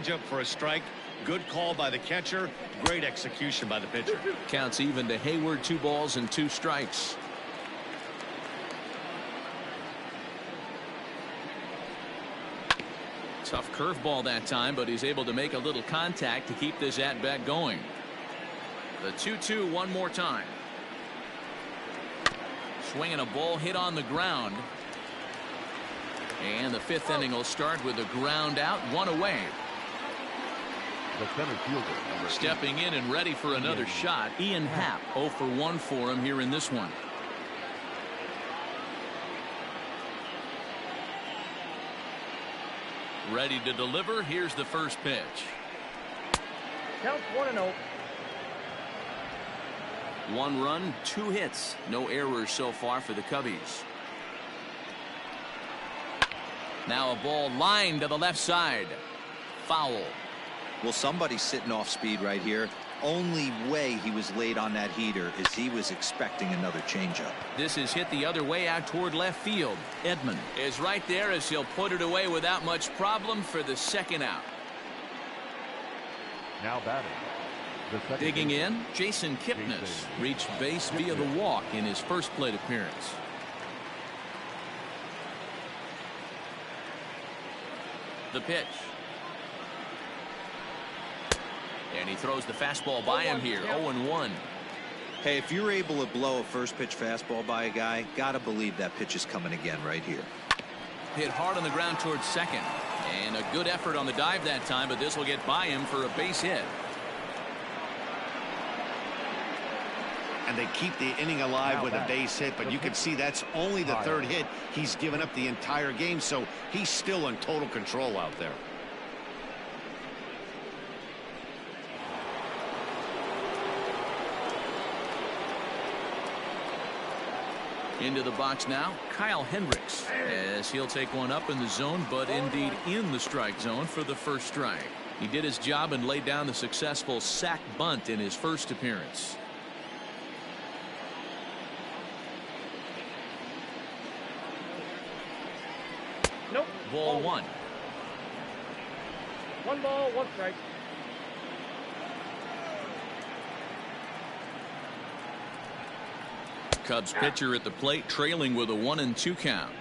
changeup for a strike. Good call by the catcher. Great execution by the pitcher. Counts even to Hayward. 2 balls and 2 strikes. Tough curveball that time, but he's able to make a little contact to keep this at-bat going. The 2-2 one more time. Swinging a ball hit on the ground. And the 5th inning will start with a ground out, 1 away. The center fielder, stepping in and ready for another shot, Ian Happ. 0 for 1 for him here in this one. Ready to deliver. Here's the first pitch. Count 1-0. 1 run, 2 hits. No errors so far for the Cubbies. Now a ball lined to the left side. Foul. Well, somebody's sitting off speed right here. Only way he was late on that heater is he was expecting another changeup. This is hit the other way out toward left field. Edman is right there as he'll put it away without much problem for the 2nd out. now batting. Digging in, Jason Kipnis reached base via the walk in his first plate appearance. The pitch. And he throws the fastball by him here. 0-1. Hey, if you're able to blow a first pitch fastball by a guy, gotta believe that pitch is coming again right here. Hit hard on the ground towards second. And a good effort on the dive that time, but this will get by him for a base hit. And they keep the inning alive with a base hit, but you can see that's only the 3rd hit he's given up the entire game, so he's still in total control out there. Into the box now, Kyle Hendricks, as he'll take one up in the zone, but indeed in the strike zone for the first strike. He did his job and laid down the successful sac bunt in his first appearance. Nope. Ball 1. 1 ball, 1 strike. Cubs pitcher at the plate, trailing with a 1-2 count.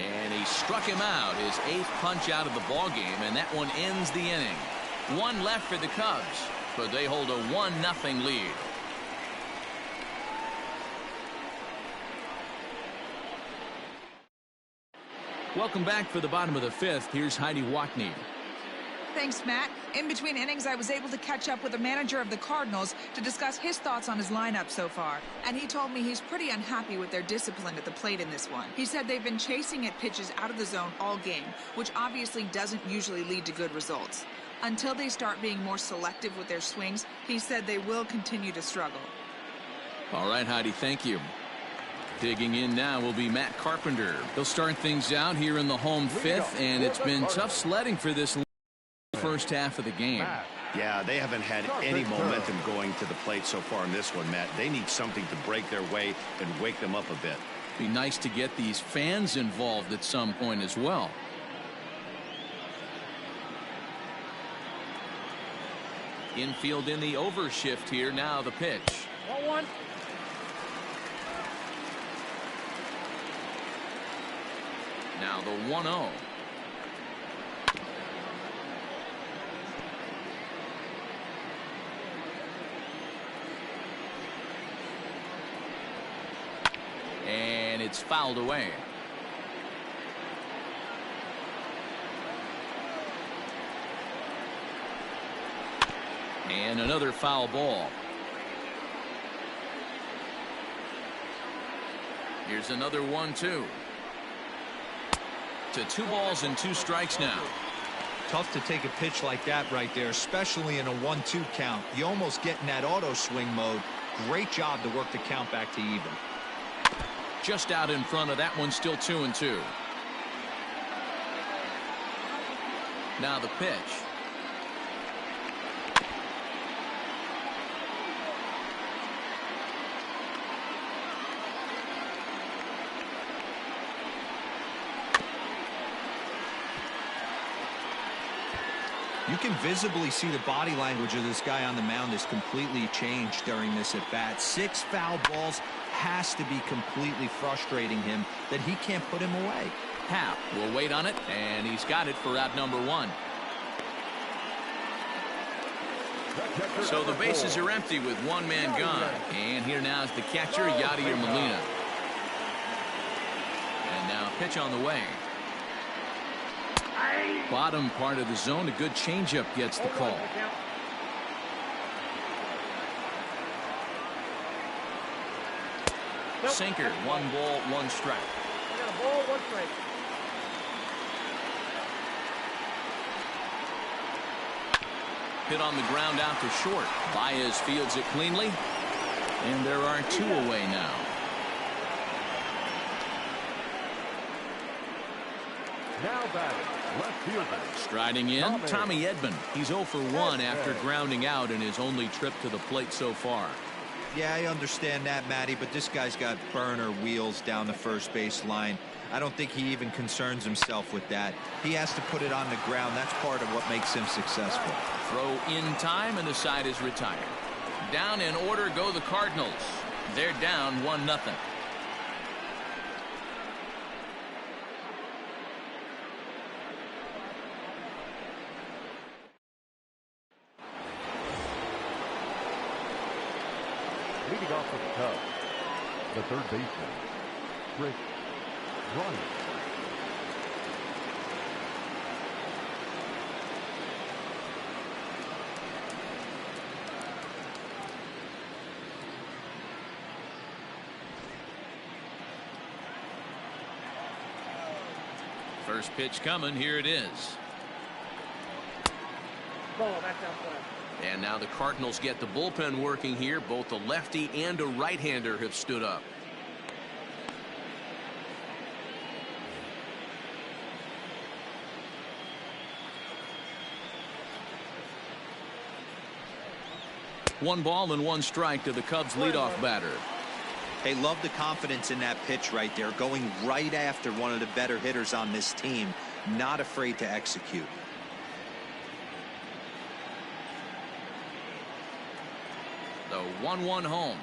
And he struck him out, his 8th punch out of the ball game, and that one ends the inning. 1 left for the Cubs, but they hold a 1-0 lead. Welcome back for the bottom of the 5th. Here's Heidi Watney. Thanks, Matt. In between innings, I was able to catch up with the manager of the Cardinals to discuss his thoughts on his lineup so far. And he told me he's pretty unhappy with their discipline at the plate in this one. He said they've been chasing at pitches out of the zone all game, which obviously doesn't usually lead to good results. Until they start being more selective with their swings, he said they will continue to struggle. All right, Heidi, thank you. Digging in now will be Matt Carpenter. He'll start things out here in the home 5th, and it's been tough sledding for this first half of the game. Yeah, they haven't had any momentum going to the plate so far in this one, Matt. They need something to break their way and wake them up a bit. Be nice to get these fans involved at some point as well. Infield in the overshift here. Now the pitch. 1-1. Now the 1-0. And it's fouled away. And another foul ball. Here's another 1-2. To 2 balls and 2 strikes now. Tough to take a pitch like that right there, especially in a 1-2 count. You almost get in that auto swing mode. Great job to work the count back to even. Just out in front of that one, still 2-2. Now the pitch. You can visibly see the body language of this guy on the mound has completely changed during this at-bat. 6 foul balls has to be completely frustrating him that he can't put him away. Happ will wait on it, and he's got it for out number 1. So the bases are empty with 1 man gone. And here now is the catcher, Yadier Molina. And now pitch on the way. Bottom part of the zone, a good changeup gets the call. Sinker, 1 ball, 1 strike. I got a ball, 1 strike. Hit on the ground out to short. Baez fields it cleanly. And there are 2 away now. Now batting, left fielder. Striding in, Tommy Edman. He's 0 for 1 after grounding out in his only trip to the plate so far. Yeah, I understand that, Matty, but this guy's got burner wheels down the first base line. I don't think he even concerns himself with that. He has to put it on the ground. That's part of what makes him successful. Throw in time, and the side is retired. Down in order go the Cardinals. They're down 1-0. Leading off for the Cubs, the third baseman, Kris Bryant. First pitch coming. Here it is. Ball, that's outside. And now the Cardinals get the bullpen working here. Both a lefty and a right-hander have stood up. One ball and 1 strike to the Cubs leadoff batter. They love the confidence in that pitch right there, going right after one of the better hitters on this team, not afraid to execute. The 1-1 home.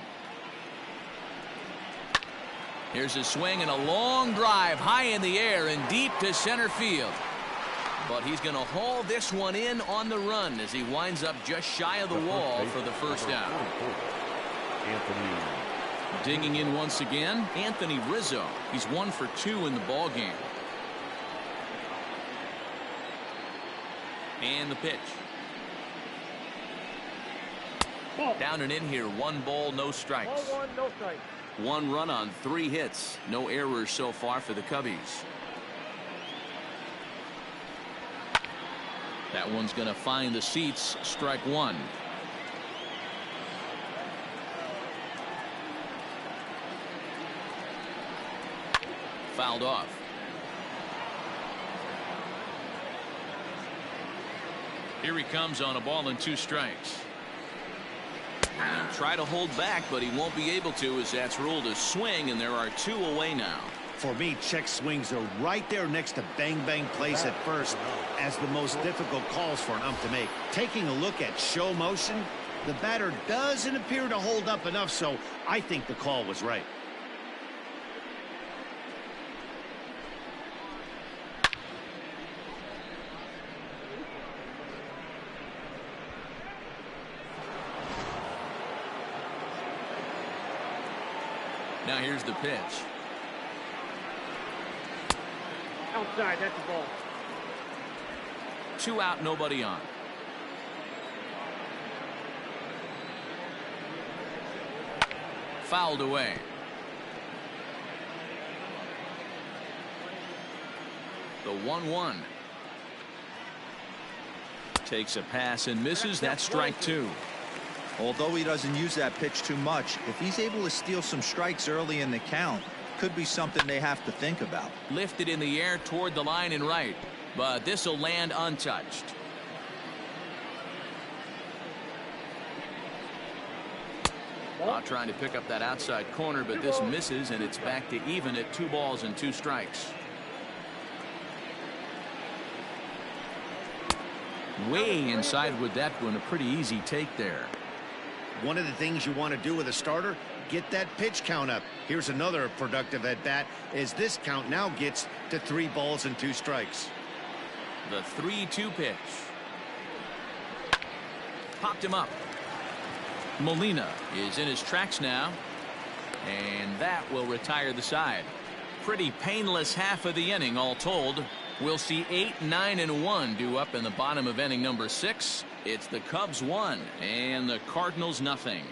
Here's a swing and a long drive high in the air and deep to center field. But he's going to haul this one in on the run as he winds up just shy of the wall for the first out. Anthony. Digging in once again, Anthony Rizzo. He's 1 for 2 in the ball game. And the pitch. Ball. Down and in here, 1 ball, no strikes. Ball 1, no strike. 1 run on 3 hits. No errors so far for the Cubbies. That one's going to find the seats. Strike 1. Fouled off. Here he comes on a ball and 2 strikes. And try to hold back, but he won't be able to, as that's ruled a swing, and there are 2 away now. For me, check swings are right there next to bang bang plays at first as the most difficult calls for an ump to make. Taking a look at show motion, the batter doesn't appear to hold up enough, so I think the call was right. Now here's the pitch. Outside, that's the ball. 2 out, nobody on. Fouled away. The 1-1. Takes a pass and misses. That's strike 2. Although he doesn't use that pitch too much, if he's able to steal some strikes early in the count, could be something they have to think about. Lifted in the air toward the line and right, but this will land untouched. Trying to pick up that outside corner, but this misses, and it's back to even at 2 balls and 2 strikes. way inside with that one. A pretty easy take there. One of the things you want to do with a starter, get that pitch count up. Here's another productive at bat as this count now gets to 3 balls and 2 strikes. The 3-2 pitch. Popped him up. Molina is in his tracks now, and that will retire the side. Pretty painless half of the inning all told. We'll see 8, 9, and 1 due up in the bottom of inning number 6. It's the Cubs 1 and the Cardinals nothing.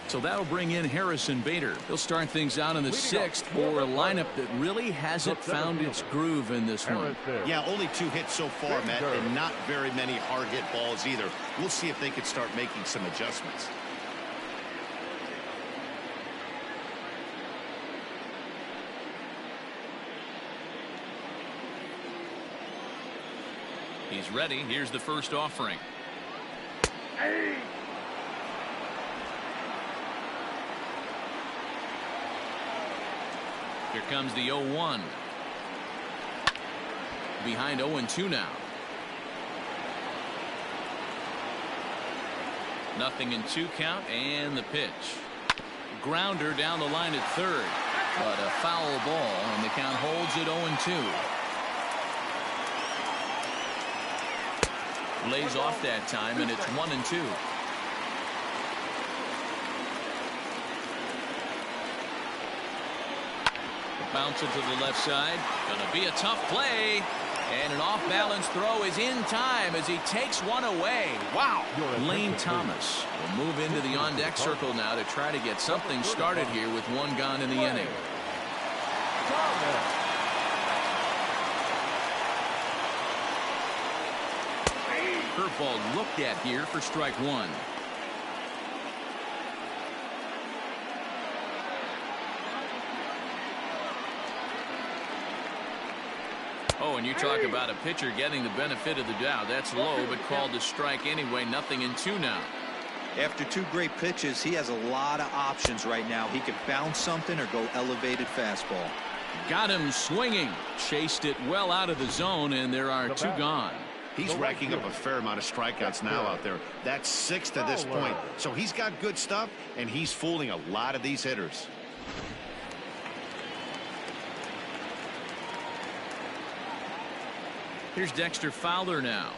So that'll bring in Harrison Bader. He'll start things out in the 6th for a lineup that really hasn't found its groove in this one. Yeah, only 2 hits so far, Matt, and not very many hard hit balls either. We'll see if they can start making some adjustments. He's ready. Here's the first offering. Hey. Here comes the 0-1. Behind 0-2 now. Nothing in 2 count, and the pitch. Grounder down the line at 3rd, but a foul ball, and the count holds at 0-2. Lays off that time, and it's 1-2. Bounce it to the left side. Gonna be a tough play. And an off-balance throw is in time as he takes one away. Wow. Lane Thomas will move into the on-deck circle now to try to get something started here with 1 gone in the inning. Curveball looked at here for strike 1. Oh, and you talk about a pitcher getting the benefit of the doubt. That's low, but called to strike anyway. Nothing in 2 now. After 2 great pitches, he has a lot of options right now. He could bounce something or go elevated fastball. Got him swinging. Chased it well out of the zone, and there are 2 gone. He's racking up a fair amount of strikeouts now out there. That's 6 to this point. So he's got good stuff, and he's fooling a lot of these hitters. Here's Dexter Fowler now.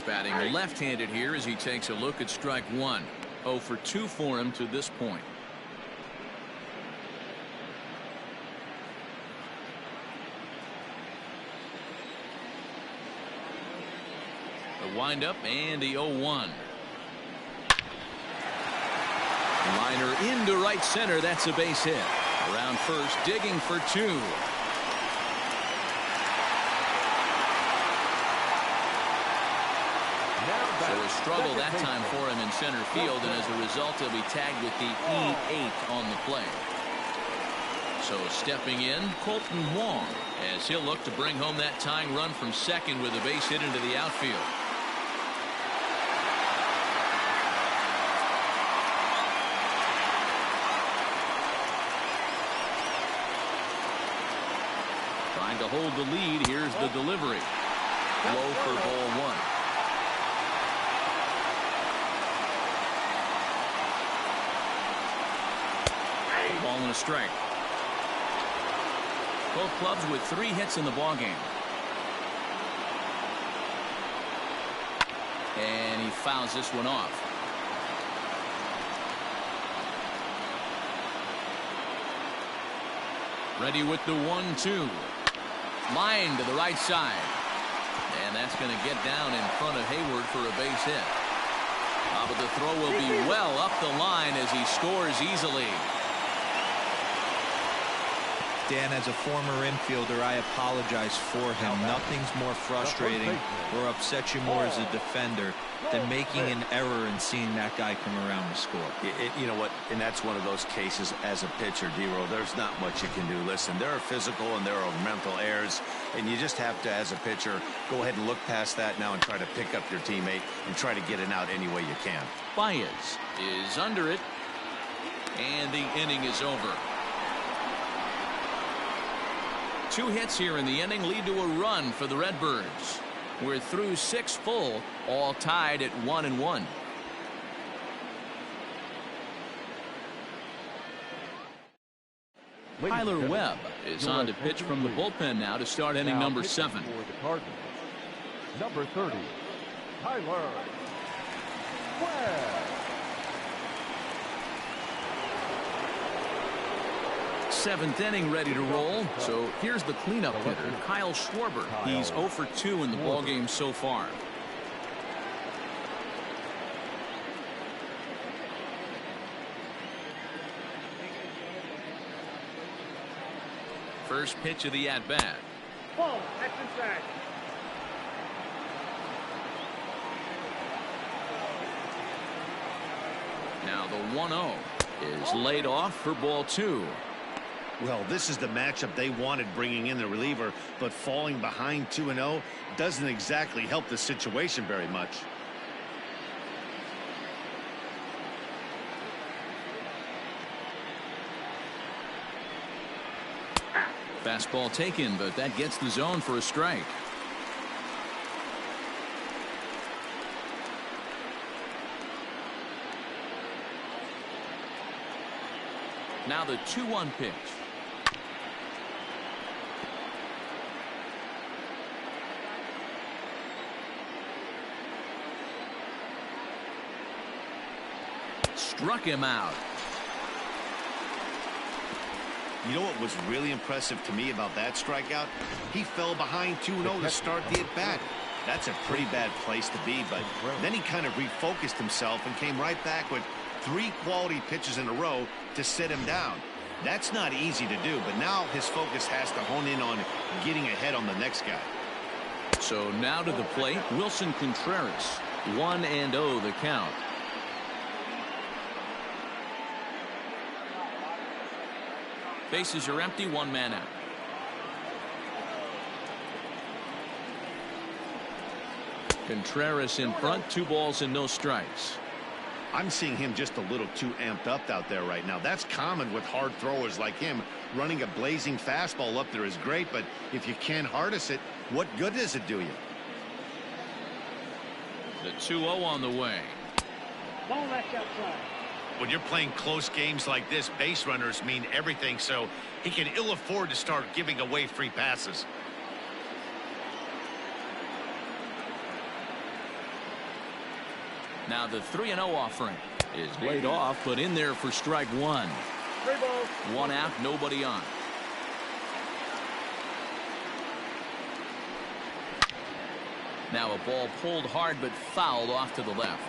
Batting left-handed here as he takes a look at strike 1. 0 for 2 for him to this point. The windup and the 0-1. Liner into right center. That's a base hit. Around first, digging for 2. So a struggle that time for him in center field, and as a result he'll be tagged with the E8 on the play. So stepping in, Colton Wong, as he'll look to bring home that tying run from second with a base hit into the outfield. Trying to hold the lead. Here's the delivery. Low for ball 1. Ball and a strike. Both clubs with 3 hits in the ballgame. And he fouls this one off. Ready with the 1-2. Line to the right side. And that's going to get down in front of Hayward for a base hit. But the throw will be well up the line as he scores easily. Dan, as a former infielder, I apologize for him. Nothing's more frustrating or upsets you more as a defender than making an error and seeing that guy come around to score. You know what? And that's one of those cases as a pitcher, D-Roll. There's not much you can do. Listen, there are physical and there are mental errors, and you just have to, as a pitcher, go ahead and look past that now and try to pick up your teammate and try to get it out any way you can. Baez is under it, and the inning is over. 2 hits here in the inning lead to a run for the Redbirds. We're through 6 full, all tied at 1-1. Tyler Webb is on to pitch from the bullpen now to start inning number 7. For the Cardinals, number 30, Tyler Webb. 7th inning ready to roll. So here's the cleanup hitter, Kyle Schwarber. He's 0 for 2 in the ballgame so far. First pitch of the at-bat. Ball, that's inside. Now the 1-0 is laid off for ball 2. Well, this is the matchup they wanted, bringing in the reliever, but falling behind 2-0 doesn't exactly help the situation very much. Fastball taken, but that gets the zone for a strike. Now the 2-1 pitch. Struck him out. You know what was really impressive to me about that strikeout? He fell behind 2-0 to start the at-bat. That's a pretty bad place to be, but then he kind of refocused himself and came right back with 3 quality pitches in a row to set him down. That's not easy to do, but now his focus has to hone in on getting ahead on the next guy. So now to the plate, Wilson Contreras. 1-0 the count. Bases are empty, 1 man out. Contreras in front, 2 balls and no strikes. I'm seeing him just a little too amped up out there right now. That's common with hard throwers like him. Running a blazing fastball up there is great, but if you can't harness it, what good does it do you? The 2-0 on the way. Ball, that's outside. When you're playing close games like this, base runners mean everything, so he can ill afford to start giving away free passes. Now the 3-0 offering is laid off, but in there for strike 1. 3 balls. 1 out, nobody on. Now a ball pulled hard but fouled off to the left.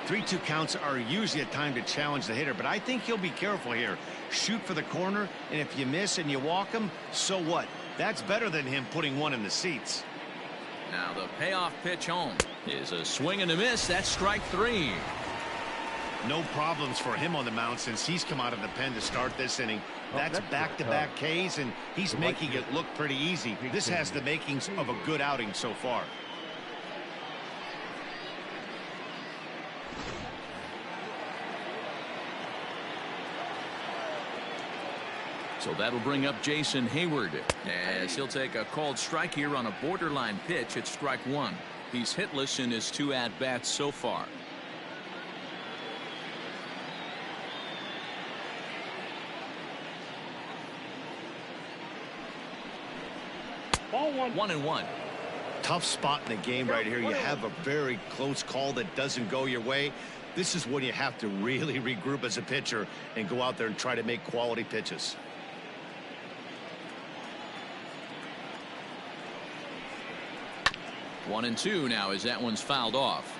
3-2 counts are usually a time to challenge the hitter, but I think he'll be careful here. Shoot for the corner, and if you miss and you walk him, so what? That's better than him putting one in the seats. Now the payoff pitch home is a swing and a miss. That's strike 3. No problems for him on the mound since he's come out of the pen to start this inning. That's back-to-back Ks, and he's making it look pretty easy. This has the makings of a good outing so far. So that'll bring up Jason Hayward as he'll take a called strike here on a borderline pitch at strike 1. He's hitless in his 2 at-bats so far. Ball 1. 1-1. Tough spot in the game right here. You have a very close call that doesn't go your way. This is when you have to really regroup as a pitcher and go out there and try to make quality pitches. One and 2 now as that one's fouled off.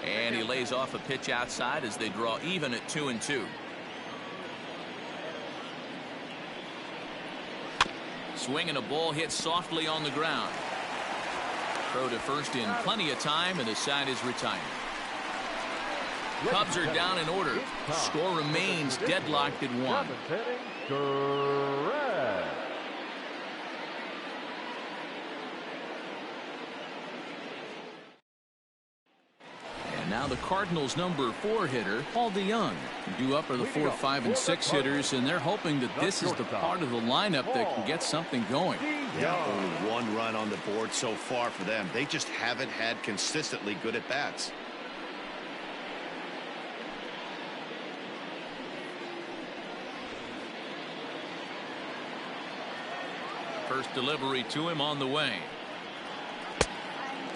And he lays off a pitch outside as they draw even at 2-2. Swing and a ball hit softly on the ground. Throw to first in plenty of time, and the side is retired. Cubs are down in order. Score remains deadlocked at 1. Correct. And now Now the Cardinals' number 4 hitter, Paul DeJong. Due up are the 4, 5, and 6 hitters, and they're hoping that this is the part of the lineup that can get something going. Yeah, only 1 run on the board so far for them. They just haven't had consistently good at bats. First delivery to him on the way.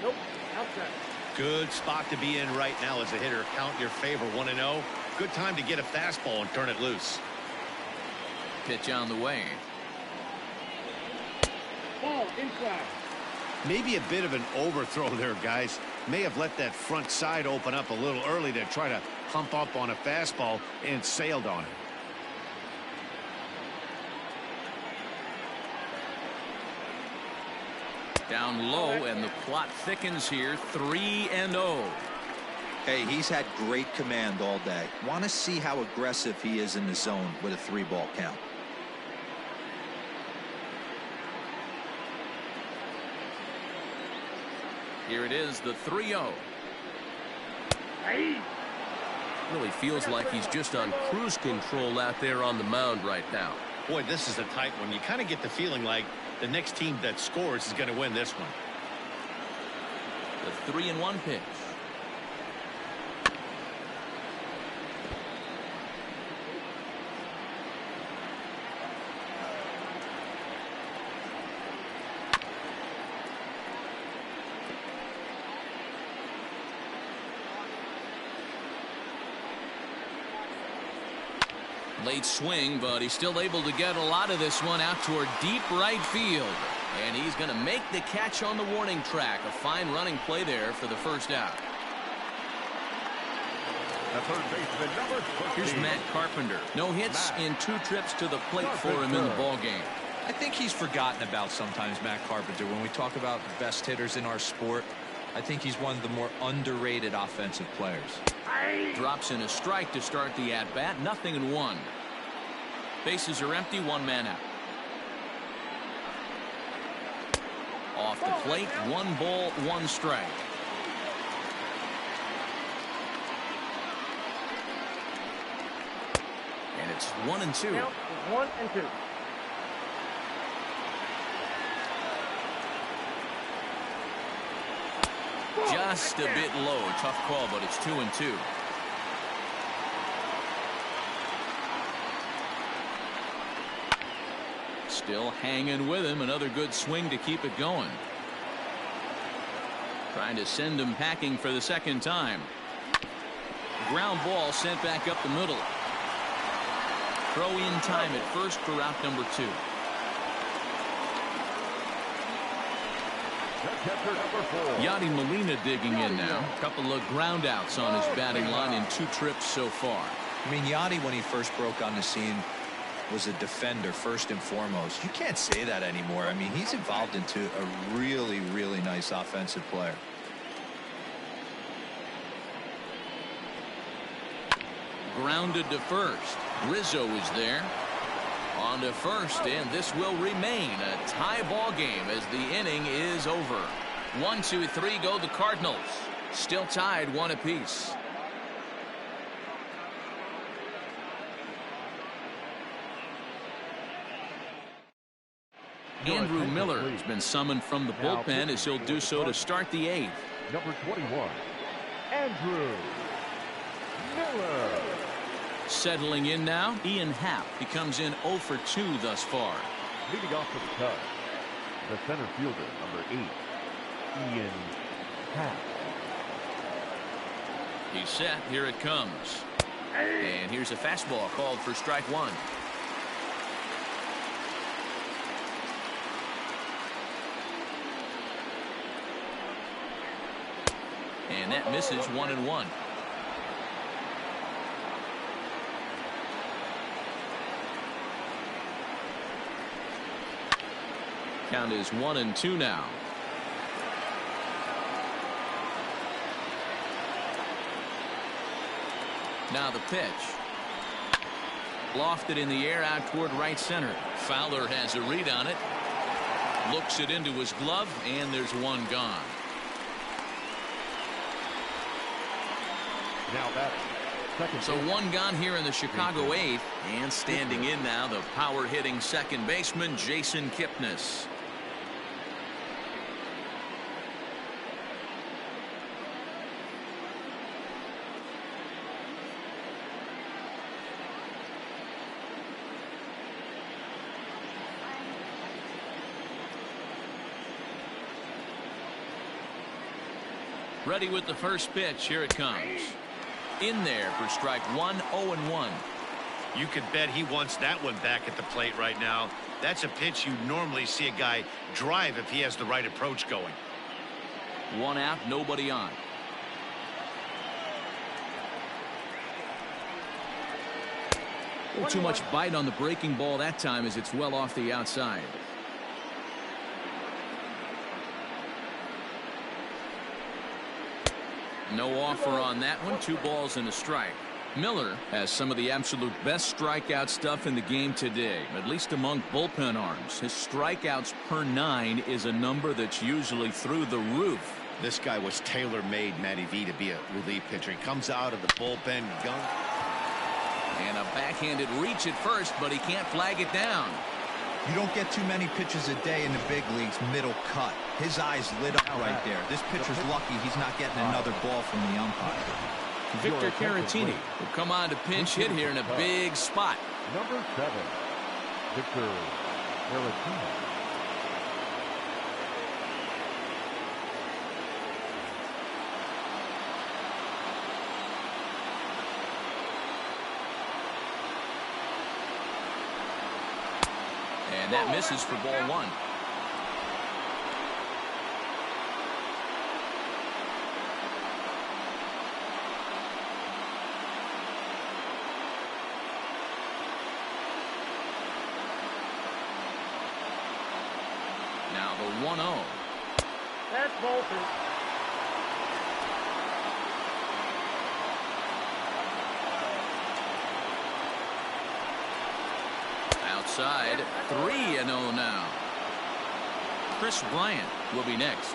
Nope. Outside. Good spot to be in right now as a hitter. Count your favor 1-0. Good time to get a fastball and turn it loose. Pitch on the way. Ball inside. Maybe a bit of an overthrow there, guys. May have let that front side open up a little early to try to hump up on a fastball and sailed on it. Down low, and the plot thickens here. 3-0. Hey, he's had great command all day. Want to see how aggressive he is in the zone with a 3-ball count. Here it is, the 3-0. Hey. Really feels like he's just on cruise control out there on the mound right now. Boy, this is a tight one. You kind of get the feeling like the next team that scores is going to win this one. The 3-1 pitch. Late swing, but he's still able to get a lot of this one out toward deep right field. And he's going to make the catch on the warning track. A fine running play there for the first out. The third baseman, number 13. Here's Matt Carpenter. No hits in 2 trips to the plate for him in the ballgame. I think he's forgotten about sometimes, Matt Carpenter. When we talk about best hitters in our sport, I think he's one of the more underrated offensive players. Drops in a strike to start the at-bat. 0-1. Bases are empty. 1 man out. Off the plate. 1 ball, 1 strike. And it's 1-2. Count is 1-2. Just a bit low. Tough call, but it's 2-2. Still hanging with him. Another good swing to keep it going. Trying to send him packing for the second time. Ground ball sent back up the middle. Throw in time at first for out number 2. Catcher number 4. Yadi Molina digging in now. A couple of ground outs on his batting line in 2 trips so far. I mean, Yadi, when he first broke on the scene, was a defender first and foremost. You can't say that anymore. I mean, he's evolved into a really, really nice offensive player. Grounded to first. Rizzo is there. On to first, and this will remain a tie ball game as the inning is over. 1, 2, 3 go the Cardinals. Still tied 1 apiece. Andrew Miller has been summoned from the bullpen as he'll do so to start the 8th. Number 21, Andrew Miller. Settling in now, Ian Happ. He comes in 0 for 2 thus far. Leading off for the Cubs, the center fielder, number 8, Ian Happ. He's set. Here it comes. And here's a fastball called for strike 1. And that misses 1-1. Count is 1-2 now. Now the pitch. Lofted in the air out toward right center. Fowler has a read on it. Looks it into his glove, and there's 1 gone. Now batting, second So baseman. one gone here in the Chicago eighth, and standing in now, the power-hitting second baseman, Jason Kipnis. Ready with the first pitch. Here it comes. In there for strike one, 0-1. You could bet he wants that one back at the plate right now. That's a pitch you normally see a guy drive if he has the right approach going. One out, nobody on. Too much bite on the breaking ball that time as it's well off the outside. No offer on that one. 2 balls and a strike. Miller has some of the absolute best strikeout stuff in the game today, at least among bullpen arms. His strikeouts per 9 is a number that's usually through the roof. This guy was tailor-made, Matty V, to be a relief pitcher. He comes out of the bullpen, gun. And a backhanded reach at first, but he can't flag it down. You don't get too many pitches a day in the big leagues middle cut. His eyes lit up right there. This pitcher's lucky he's not getting another ball from the umpire. Victor Caratini will come on to pinch hit here in a big spot. Number 7, Victor Caratini. And that misses for ball 1. Now the 1-0. That's Bolton. Outside, 3-0 now. Chris Bryant will be next.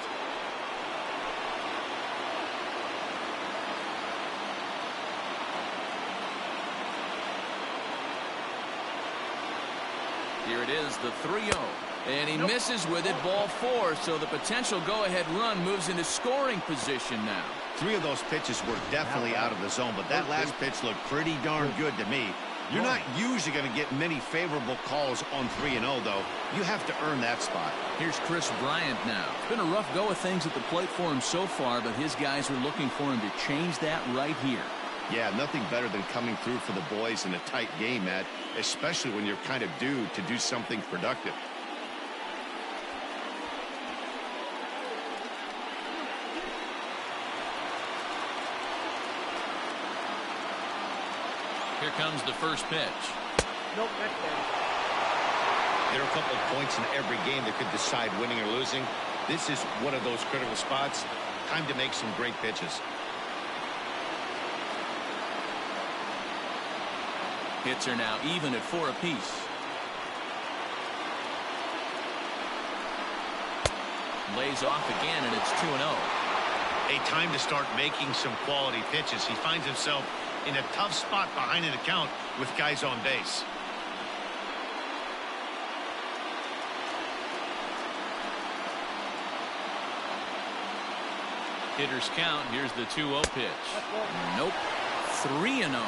Here it is, the 3-0. And he misses with it, ball 4. So the potential go-ahead run moves into scoring position now. 3 of those pitches were definitely out of the zone, but that last pitch looked pretty darn good to me. You're not usually going to get many favorable calls on 3-0, though. You have to earn that spot. Here's Chris Bryant now. It's been a rough go of things at the plate for him so far, but his guys are looking for him to change that right here. Yeah, nothing better than coming through for the boys in a tight game, Matt, especially when you're kind of due to do something productive. Here comes the first pitch. Nope, that's down. There are a couple of points in every game that could decide winning or losing. This is one of those critical spots. Time to make some great pitches. Hits are now even at 4 apiece. Lays off again, and it's 2-0. A time to start making some quality pitches. He finds himself in a tough spot behind an account with guys on base. Hitters count. Here's the 2-0 pitch. Nope. 3-0.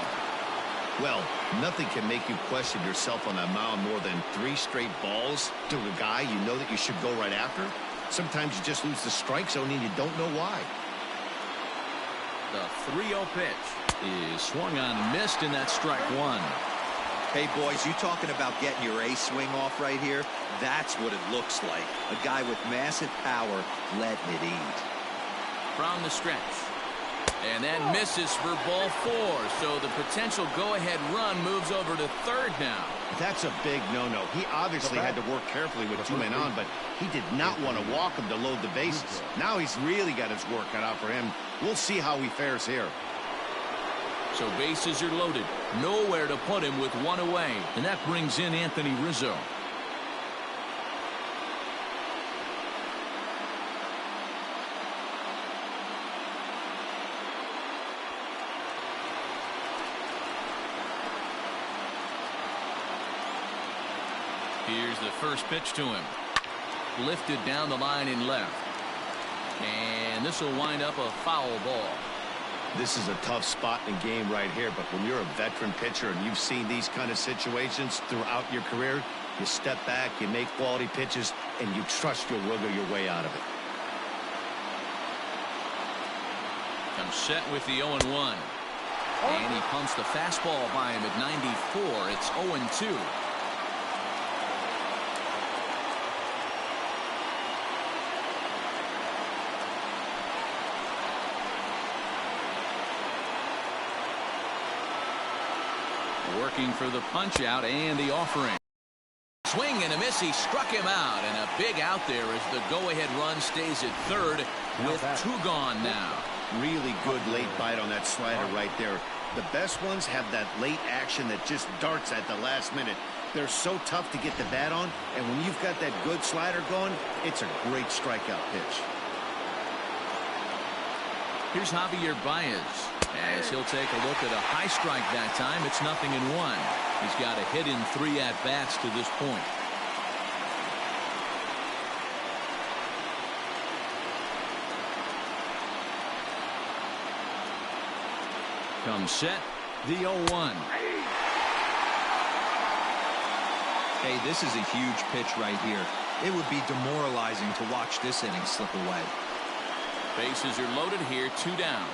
Well, nothing can make you question yourself on that mound more than 3 straight balls to a guy you know that you should go right after. Sometimes you just lose the strike zone and you don't know why. The 3-0 pitch is swung on and missed, and that's strike 1. Hey, boys, you talking about getting your A swing off right here? That's what it looks like. A guy with massive power letting it eat. From the stretch. And that misses for ball 4. So the potential go-ahead run moves over to third now. That's a big no-no. He obviously had to work carefully with 2 men on, but he did not want to walk him to load the bases. Now he's really got his work cut out for him. We'll see how he fares here. So bases are loaded. Nowhere to put him with 1 away. And that brings in Anthony Rizzo. Here's the first pitch to him. Lifted down the line in left. And this will wind up a foul ball. This is a tough spot in the game right here, but when you're a veteran pitcher and you've seen these kind of situations throughout your career, you step back, you make quality pitches, and you trust you'll wiggle your way out of it. Comes set with the 0-1. And he pumps the fastball by him at 94. It's 0-2. Working for the punch out and the offering. Swing and a miss. He struck him out, and a big out there as the go-ahead run stays at third with 2 gone now. Really good late bite on that slider right there. The best ones have that late action that just darts at the last minute. They're so tough to get the bat on, and when you've got that good slider going, it's a great strikeout pitch. Here's Javier Baez as he'll take a look at a high strike that time. It's 0-1. He's got a hit in 3 at-bats to this point. Comes set, the 0-1. Hey, this is a huge pitch right here. It would be demoralizing to watch this inning slip away. Bases are loaded here, 2 down.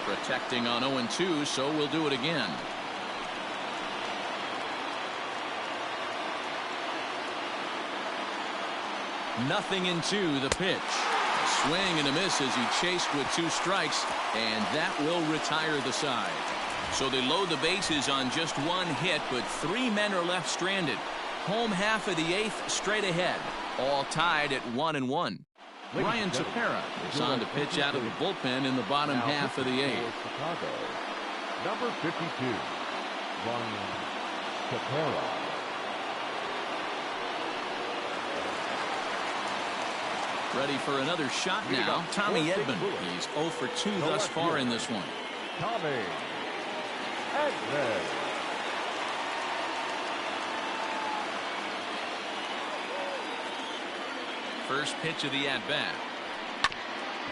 Protecting on 0-2, so we'll do it again. Nothing in 2, the pitch. A swing and a miss as he chased with 2 strikes, and that will retire the side. So they load the bases on just 1 hit, but 3 men are left stranded. Home half of the 8th straight ahead. All tied at 1-1. Ryan Tepera is on to pitch out of the bullpen in the bottom half of the 8th. Chicago, number 52, Ryan Tepera. Ready for another shot now. Tommy Edman. He's 0 for 2 thus far in this one. Tommy Edman. First pitch of the at-bat.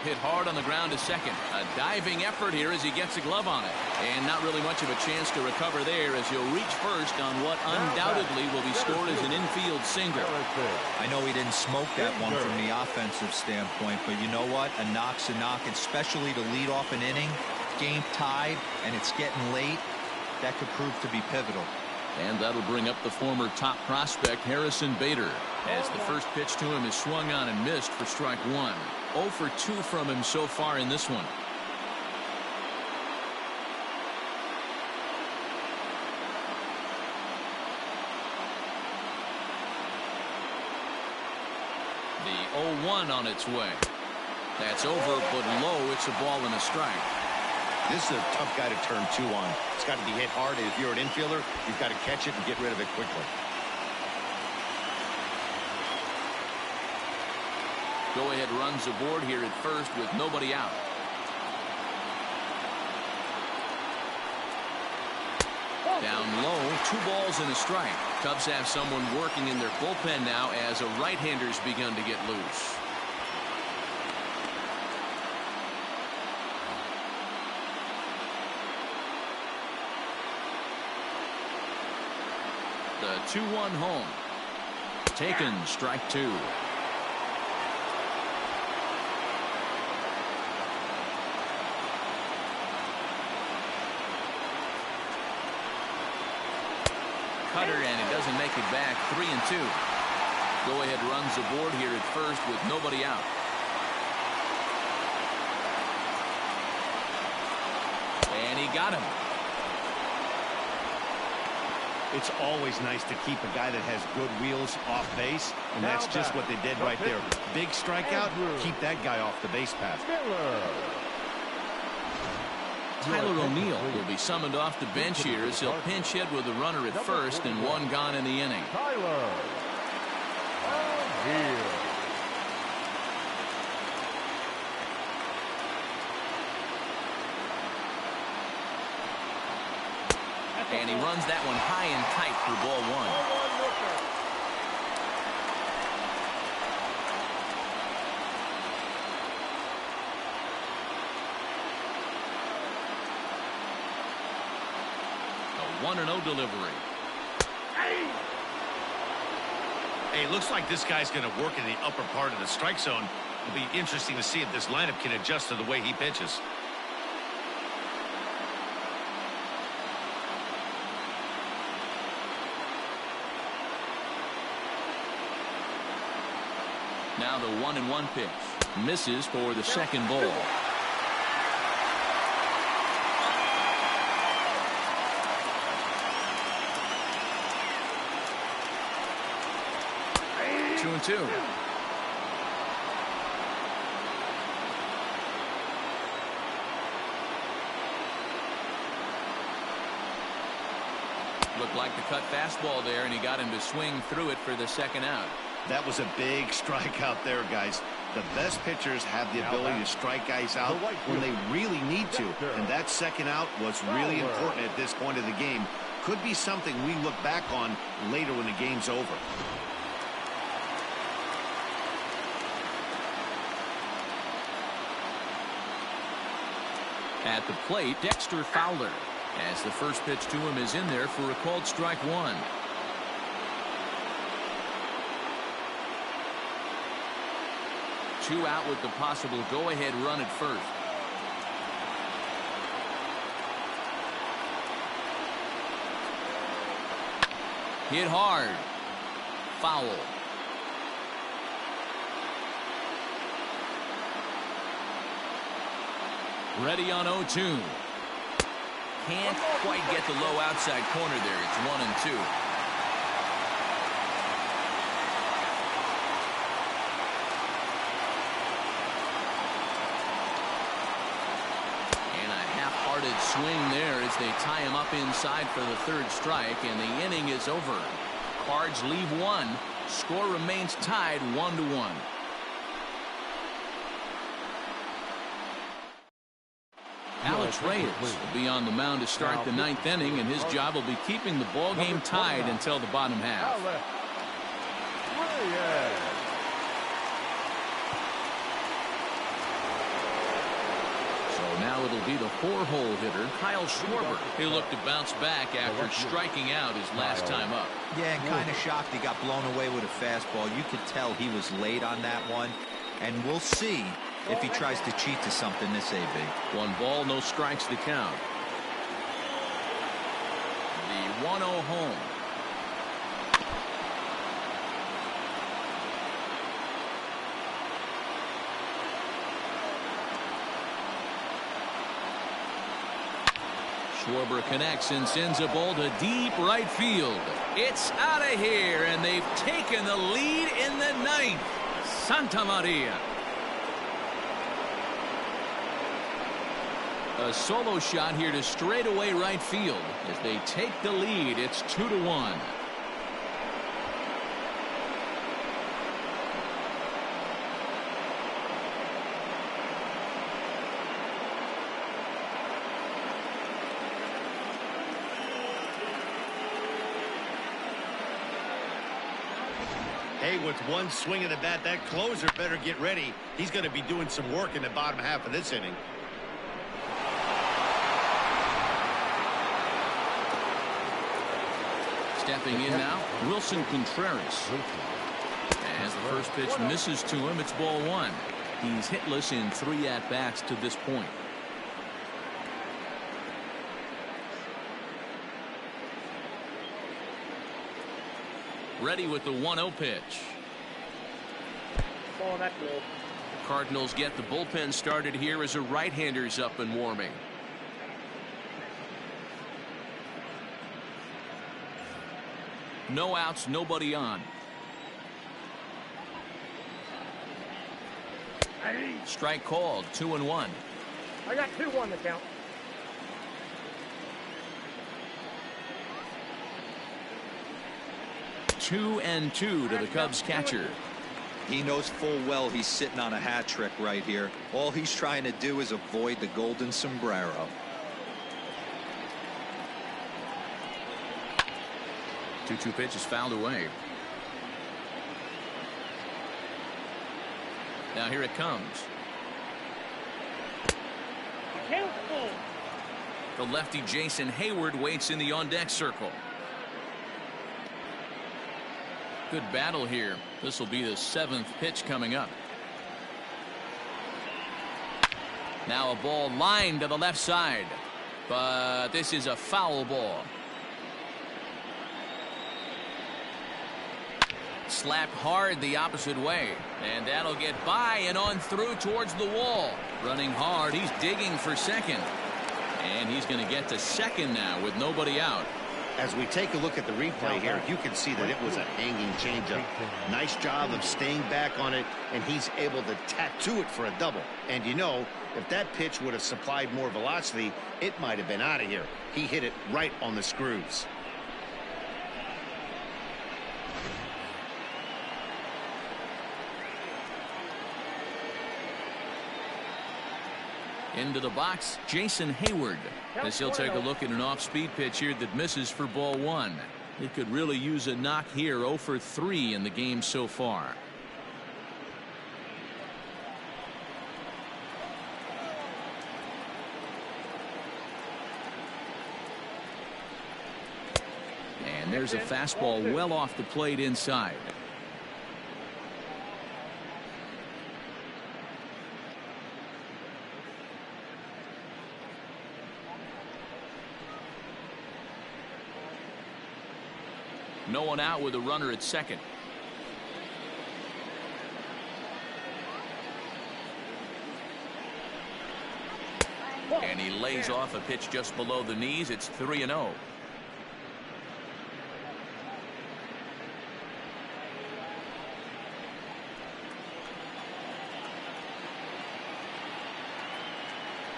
Hit hard on the ground to second. A diving effort here as he gets a glove on it. And not really much of a chance to recover there as he'll reach first on what undoubtedly will be scored as an infield single. I know he didn't smoke that one from the offensive standpoint, but you know what? A knock's a knock, especially to lead off an inning. Game tied, and it's getting late. That could prove to be pivotal. And that'll bring up the former top prospect, Harrison Bader, as the first pitch to him is swung on and missed for strike 1. 0 for 2 from him so far in this one. The 0-1 on its way. That's over, but low. It's a ball and a strike. This is a tough guy to turn 2 on. It's got to be hit hard, and if you're an infielder, you've got to catch it and get rid of it quickly. Go-ahead runs aboard here at first with nobody out. Down low, 2 balls and a strike. Cubs have someone working in their bullpen now as a right-hander's begun to get loose. The 2-1 home. Taken, strike 2. Cutter, and it doesn't make it back. 3-2. Go-ahead runs aboard here at first with nobody out. And he got him. It's always nice to keep a guy that has good wheels off base, and that's just what they did right there. Big strikeout, keep that guy off the base path. Tyler O'Neill will be summoned off the bench here as he'll pinch hit with a runner at first and 1 gone in the inning. Tyler O'Neill. And he runs that one high and tight for ball one. A 1-0 delivery. Hey, looks like this guy's going to work in the upper part of the strike zone. It'll be interesting to see if this lineup can adjust to the way he pitches. Now the 1-1 pitch. Misses for the second ball. Two and two. Looked like the cut fastball there, and he got him to swing through it for the second out. That was a big strikeout there, guys. The best pitchers have the ability to strike guys out when they really need to. And that second out was really important at this point of the game. Could be something we look back on later when the game's over. At the plate, Dexter Fowler, as the first pitch to him is in there for a called strike one. Two out with the possible go-ahead run at first. Hit hard. Foul. Ready on 0-2. Can't quite get the low outside corner there. It's 1-2. Swing there as they tie him up inside for the third strike, and the inning is over. Cards leave one. Score remains tied 1-1. Alex Reyes will be on the mound to start the ninth inning, and his job will be keeping the ball game tied until the bottom half. Now it'll be the four-hole hitter, Kyle Schwarber. He'll look to bounce back after striking out his last time up. Yeah, and kind of shocked he got blown away with a fastball. You could tell he was late on that one. And we'll see if he tries to cheat to something this AB. 1 ball, no strikes to count. The 1-0 home. Schwarber connects and sends a ball to deep right field. It's out of here, and they've taken the lead in the ninth. Santa Maria. A solo shot here to straightaway right field. As they take the lead, it's 2-1. Hey, with one swing of the bat, that closer better get ready. He's going to be doing some work in the bottom half of this inning. Stepping in now, Wilson Contreras. As the first pitch misses to him, it's ball one. He's hitless in 3 at-bats to this point. Ready with the 1-0 pitch. Ball that low. The Cardinals get the bullpen started here as a right-hander's up and warming. No outs, nobody on. Strike called, 2-1. I got 2-1 to count. Two and two to the Cubs catcher. He knows full well he's sitting on a hat trick right here. All he's trying to do is avoid the golden sombrero. 2-2 pitch is fouled away. Now here it comes. The lefty Jason Heyward waits in the on-deck circle. Good battle here. This will be the 7th pitch coming up. Now a ball lined to the left side, but this is a foul ball. Slapped hard the opposite way, and that'll get by and on through towards the wall. Running hard, he's digging for second, and he's going to get to second now with nobody out. As we take a look at the replay here, you can see that it was a hanging changeup. Nice job of staying back on it, and he's able to tattoo it for a double. And you know, if that pitch would have supplied more velocity, it might have been out of here. He hit it right on the screws. Into the box, Jason Heyward, as he'll take a look at an off-speed pitch here that misses for ball 1. He could really use a knock here. 0 for 3 in the game so far. And there's a fastball well off the plate inside. No one out with a runner at second. And he lays off a pitch just below the knees. It's 3-0.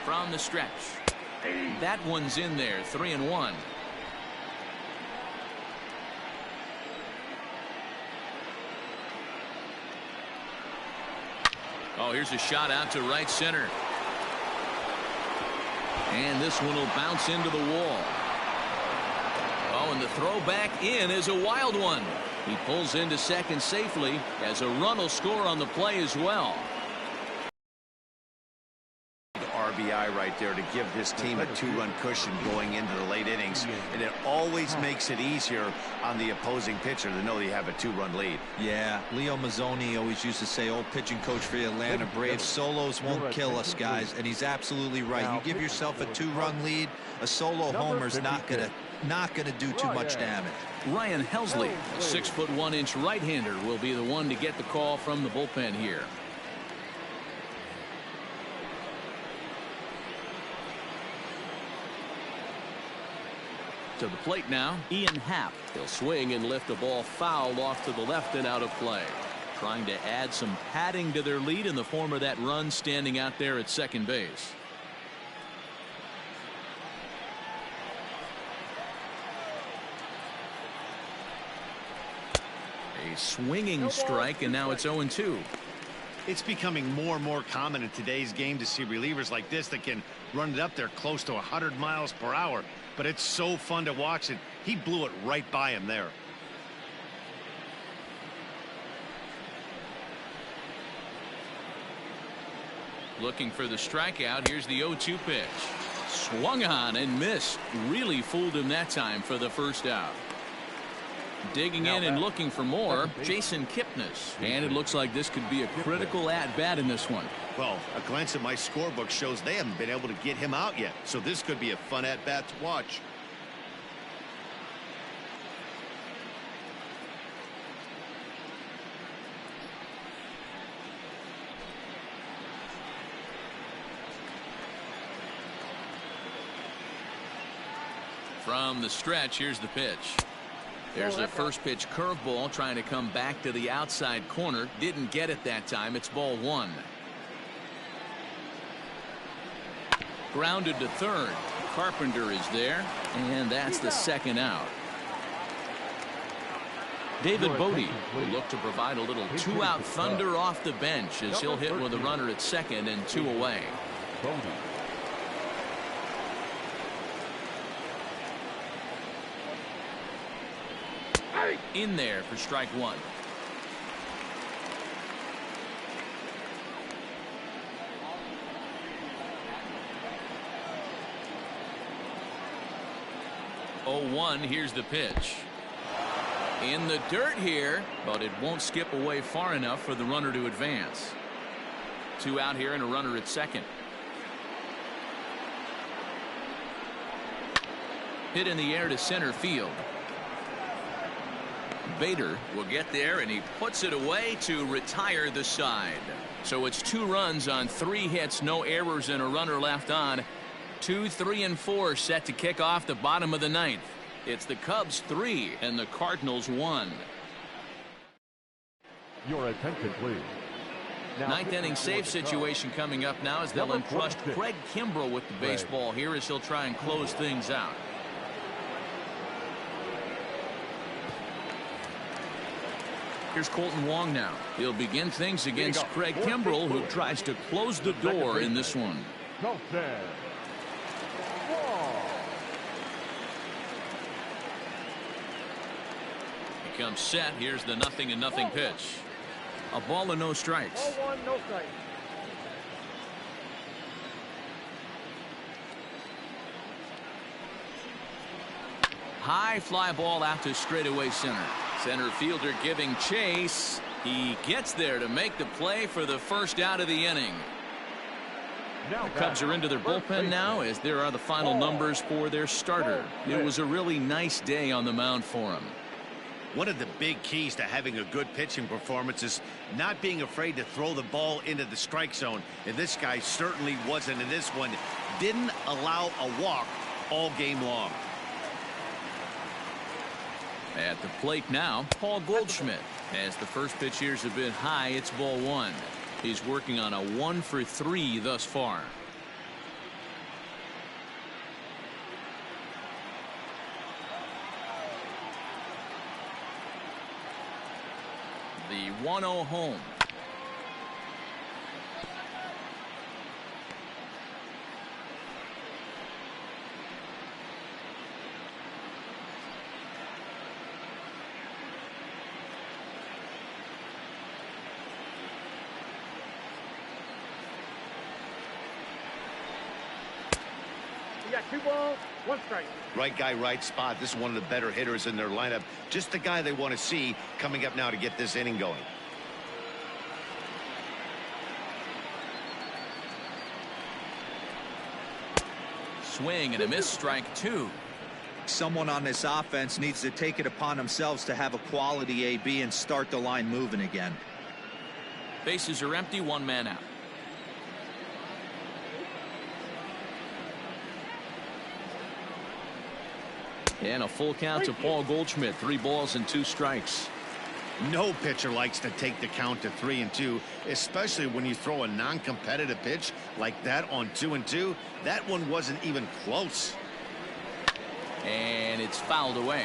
From the stretch. That one's in there. 3-1. Oh, here's a shot out to right center. And this one will bounce into the wall. Oh, and the throw back in is a wild one. He pulls into second safely as a run will score on the play as well. RBI right there to give this team a 2-run cushion going into the late innings, and it always makes it easier on the opposing pitcher to know they have a 2-run lead. Yeah, Leo Mazzoni always used to say, old pitching coach for the Atlanta Braves, solos won't kill us, guys, and he's absolutely right. You give yourself a 2-run lead, a solo homer's not gonna do too much damage. Ryan Helsley, a 6'1" right-hander, will be the one to get the call from the bullpen here. To the plate now, Ian Happ. He'll swing and lift the ball foul off to the left and out of play. Trying to add some padding to their lead in the form of that run standing out there at second base. A swinging strike, and now it's 0-2. It's becoming more and more common in today's game to see relievers like this that can run it up there close to 100 miles per hour. But it's so fun to watch it. He blew it right by him there. Looking for the strikeout. Here's the 0-2 pitch. Swung on and missed. Really fooled him that time for the first out. Digging in and looking for more, Jason Kipnis. And it looks like this could be a critical at-bat in this one. Well, a glance at my scorebook shows they haven't been able to get him out yet. So this could be a fun at-bat to watch. From the stretch, here's the pitch. There's a first pitch curveball trying to come back to the outside corner. Didn't get it that time. It's ball 1. Grounded to third. Carpenter is there, and that's the second out. David Bodie will look to provide a little 2-out thunder off the bench as he'll hit with a runner at second and 2 away. In there for strike one. Oh, 1. Here's the pitch. In the dirt here, but it won't skip away far enough for the runner to advance. 2 out here and a runner at second. Hit in the air to center field. Bader will get there, and he puts it away to retire the side. So it's 2 runs on 3 hits, no errors, and a runner left on. 2, 3, and 4 set to kick off the bottom of the 9th. It's the Cubs 3 and the Cardinals 1. Your attention, please. Now, 9th inning save situation coming up now as they'll entrust Craig Kimbrel with the baseball here as he'll try and close things out. Here's Colton Wong now. He'll begin things against Craig Kimbrel, who tries to close the door in this one. Colton Wong. He comes set. Here's the 0-0 pitch. A ball and no strikes. Ball 1, no strikes. High fly ball out to straightaway center. Center fielder giving chase. He gets there to make the play for the first out of the inning. The Cubs are into their bullpen now as there are the final numbers for their starter. It was a really nice day on the mound for him. One of the big keys to having a good pitching performance is not being afraid to throw the ball into the strike zone. And this guy certainly wasn't in this one. Didn't allow a walk all game long. At the plate now, Paul Goldschmidt. As the first pitch here's a bit high, it's ball 1. He's working on a 1 for 3 thus far. The 1-0 home. You got 2 balls, 1 strike. Right guy, right spot. This is one of the better hitters in their lineup. Just the guy they want to see coming up now to get this inning going. Swing and a miss, strike 2. Someone on this offense needs to take it upon themselves to have a quality AB and start the line moving again. Bases are empty, 1 man out. And a full count to Paul Goldschmidt. 3 balls and 2 strikes. No pitcher likes to take the count to 3-2, especially when you throw a non-competitive pitch like that on 2-2. That one wasn't even close. And it's fouled away.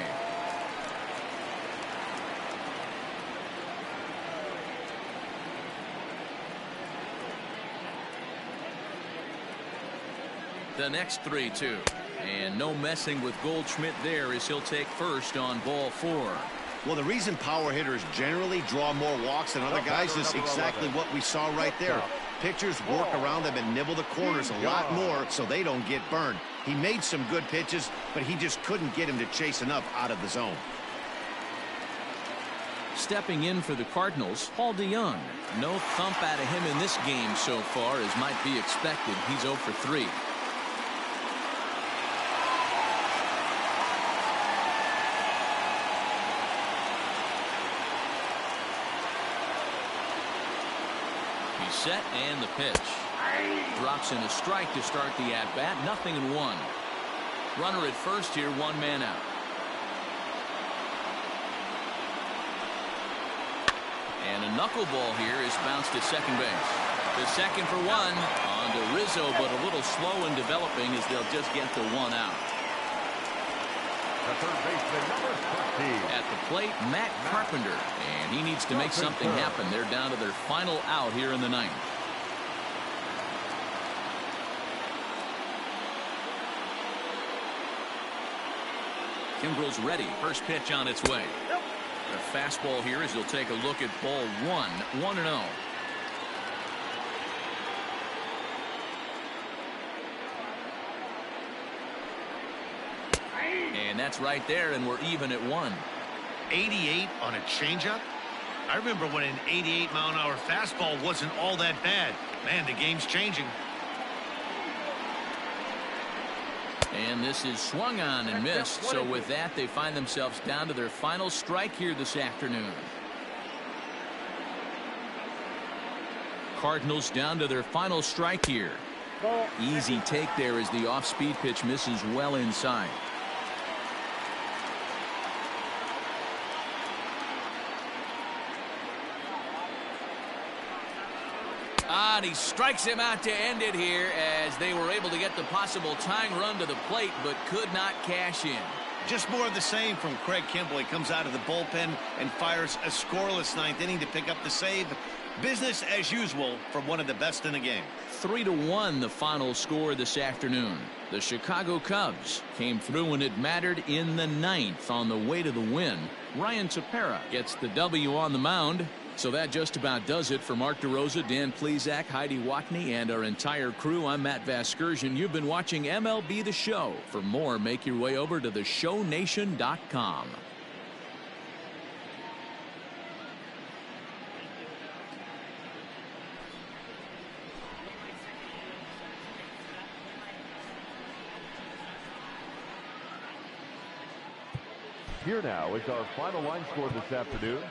The next 3-2. And no messing with Goldschmidt there as he'll take first on ball 4. Well, the reason power hitters generally draw more walks than other guys is exactly what we saw right there. Pitchers work around them and nibble the corners a lot more so they don't get burned. He made some good pitches, but he just couldn't get him to chase enough out of the zone. Stepping in for the Cardinals, Paul DeJong. No thump out of him in this game so far, as might be expected. He's 0 for 3. Set and the pitch. Drops in a strike to start the at-bat. 0-1. Runner at first here, 1 man out. And a knuckleball here is bounced to second base. The second for 1 on to Rizzo, but a little slow in developing as they'll just get the 1 out. The third baseman, number 13. At the plate, Matt Carpenter, and he needs to make something happen. They're down to their final out here in the 9th. Kimbrel's ready. First pitch on its way. The fastball here as he'll take a look at ball 1, 1-0. And that's right there, and we're even at 1. 88 on a changeup? I remember when an 88-mile-an-hour fastball wasn't all that bad. Man, the game's changing. And this is swung on and missed. So with that, they find themselves down to their final strike here this afternoon. Cardinals down to their final strike here. Easy take there as the off-speed pitch misses well inside. And he strikes him out to end it here as they were able to get the possible tying run to the plate but could not cash in. Just more of the same from Craig Kimbrel. He comes out of the bullpen and fires a scoreless ninth inning to pick up the save. Business as usual from one of the best in the game. 3-1 the final score this afternoon. The Chicago Cubs came through when it mattered in the 9th on the way to the win. Ryan Tepera gets the W on the mound. So that just about does it for Mark DeRosa, Dan Plesac, Heidi Watney, and our entire crew. I'm Matt Vasgersian. You've been watching MLB The Show. For more, make your way over to theshownation.com. Here now is our final line score this afternoon.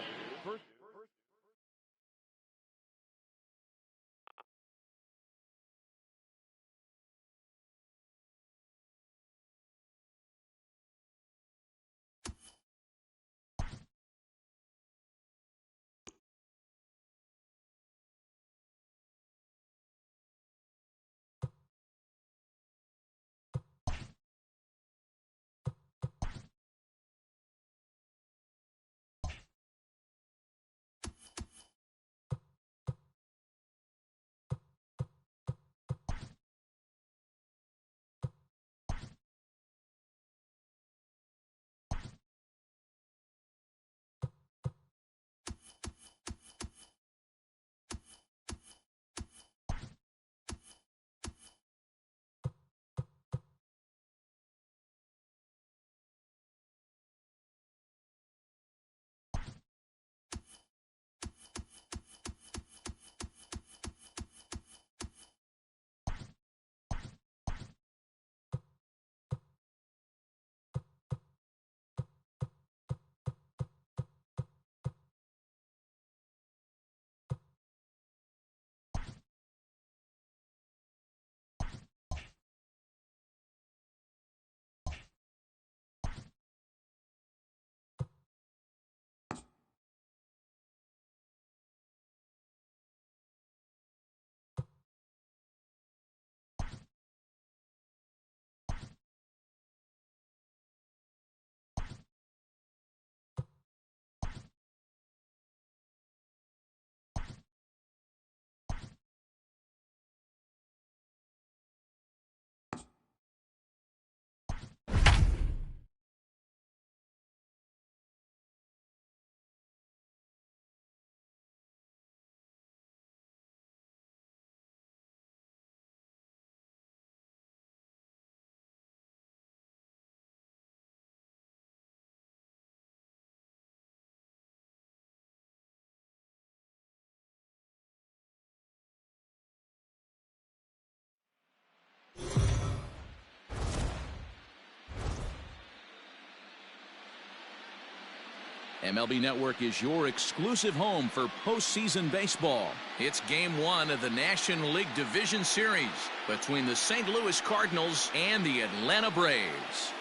MLB Network is your exclusive home for postseason baseball. It's Game 1 of the National League Division Series between the St. Louis Cardinals and the Atlanta Braves.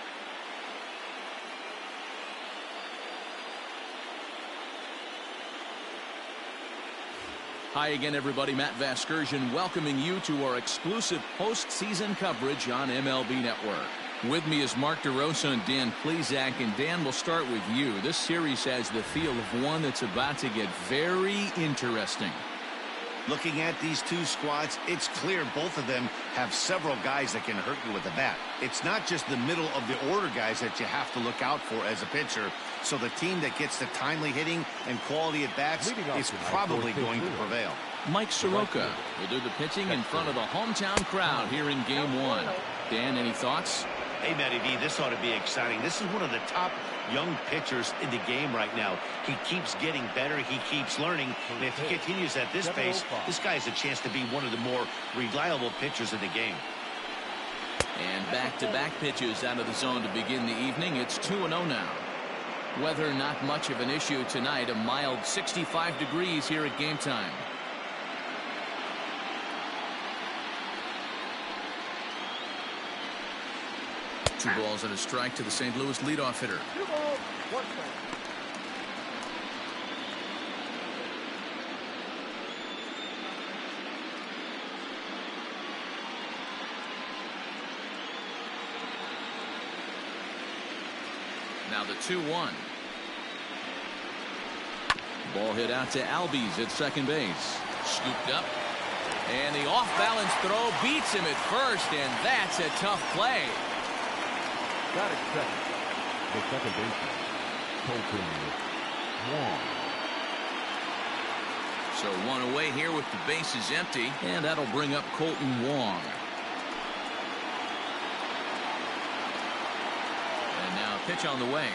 Hi again, everybody. Matt Vasgersian welcoming you to our exclusive postseason coverage on MLB Network. With me is Mark DeRosa and Dan Plesac. And Dan, we'll start with you. This series has the feel of one that's about to get very interesting. Looking at these two squads, it's clear both of them have several guys that can hurt you with the bat. It's not just the middle of the order guys that you have to look out for as a pitcher. So the team that gets the timely hitting and quality at bats is probably going to prevail. Mike Soroka will do the pitching in front of the hometown crowd here in Game 1. Dan, any thoughts? Hey, Matty V, this ought to be exciting. This is one of the top young pitchers in the game right now. He keeps getting better. He keeps learning. And if he continues at this pace, this guy has a chance to be one of the more reliable pitchers in the game. And back-to-back pitches out of the zone to begin the evening. It's 2-0 now. Weather not much of an issue tonight. A mild 65 degrees here at game time. Two balls and a strike to the St. Louis leadoff hitter. 2 balls, 1 strike. Now the 2-1. Ball hit out to Albies at second base. Scooped up. And the off-balance throw beats him at first, and that's a tough play. Got it second. The second baseman, Colton Wong. So one away here with the bases empty, and that'll bring up Colton Wong. And now pitch on the way.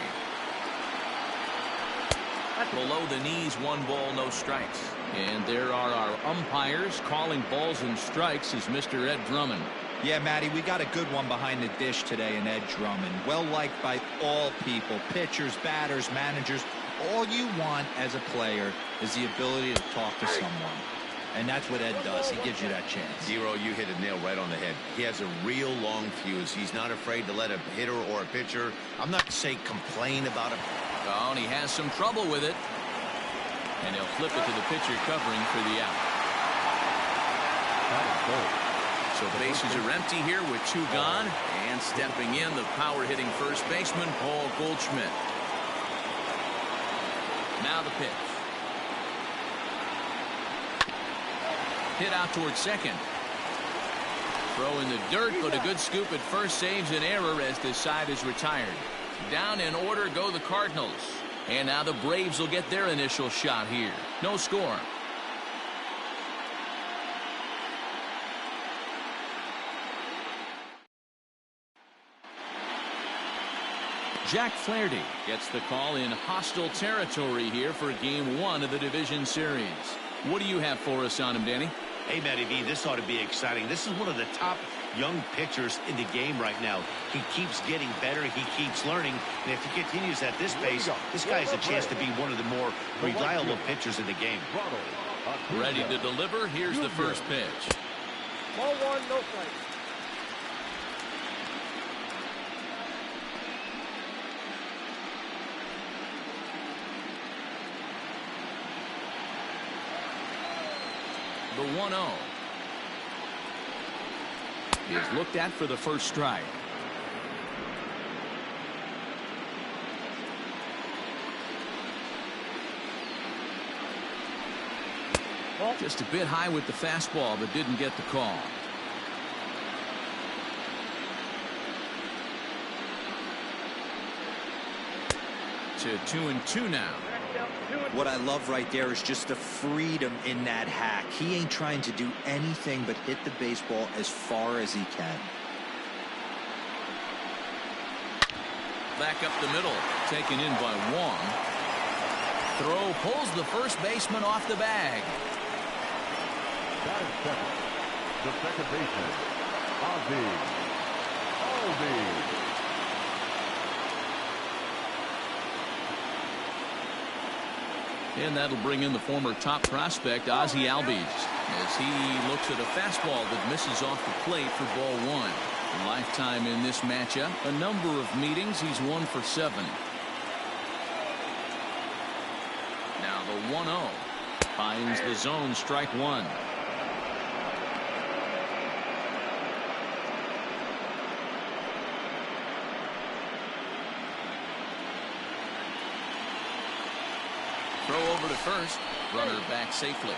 Below the knees, 1 ball, no strikes. And there are our umpires calling balls and strikes is Mr. Ed Drummond. Yeah, Matty, we got a good one behind the dish today in Ed Drummond. Well liked by all people, pitchers, batters, managers. All you want as a player is the ability to talk to someone. And that's what Ed does. He gives you that chance. Zero, you hit a nail right on the head. He has a real long fuse. He's not afraid to let a hitter or a pitcher, I'm not saying complain about him. Oh, and he has some trouble with it. And he'll flip it to the pitcher covering for the out. So bases are empty here with 2 gone. And stepping in, the power-hitting first baseman, Paul Goldschmidt. Now the pitch. Hit out towards second. Throw in the dirt, but a good scoop at first saves an error as this side is retired. Down in order go the Cardinals. And now the Braves will get their initial shot here. No score. Jack Flaherty gets the call in hostile territory here for Game 1 of the Division Series. What do you have for us on him, Danny? Hey, Matty V, this ought to be exciting. This is one of the top young pitchers in the game right now. He keeps getting better. He keeps learning. And if he continues at this pace, this guy has a chance to be one of the more reliable pitchers in the game. Ready to deliver. Here's the first pitch. Ball 1, no strike. The 1-0 is looked at for the first strike. Just a bit high with the fastball, but didn't get the call. To 2-2 now. What I love right there is just the freedom in that hack. He ain't trying to do anything but hit the baseball as far as he can. Back up the middle, taken in by Wong. Throw pulls the first baseman off the bag. That is second. The second baseman, Ozzie Albies. And that'll bring in the former top prospect, Ozzie Albies, as he looks at a fastball that misses off the plate for ball 1. Lifetime in this matchup, a number of meetings, he's 1 for 7. Now the 1-0 finds the zone, strike 1. Throw over to first. Runner back safely.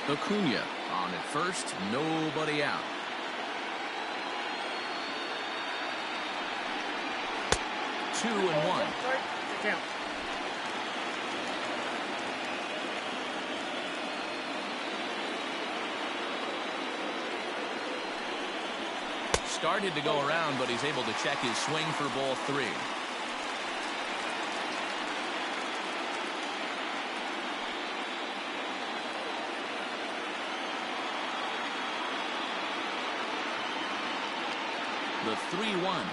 Acuna on at first, nobody out. Two and one. Count. Started to go around, but he's able to check his swing for ball 3. The 3-1.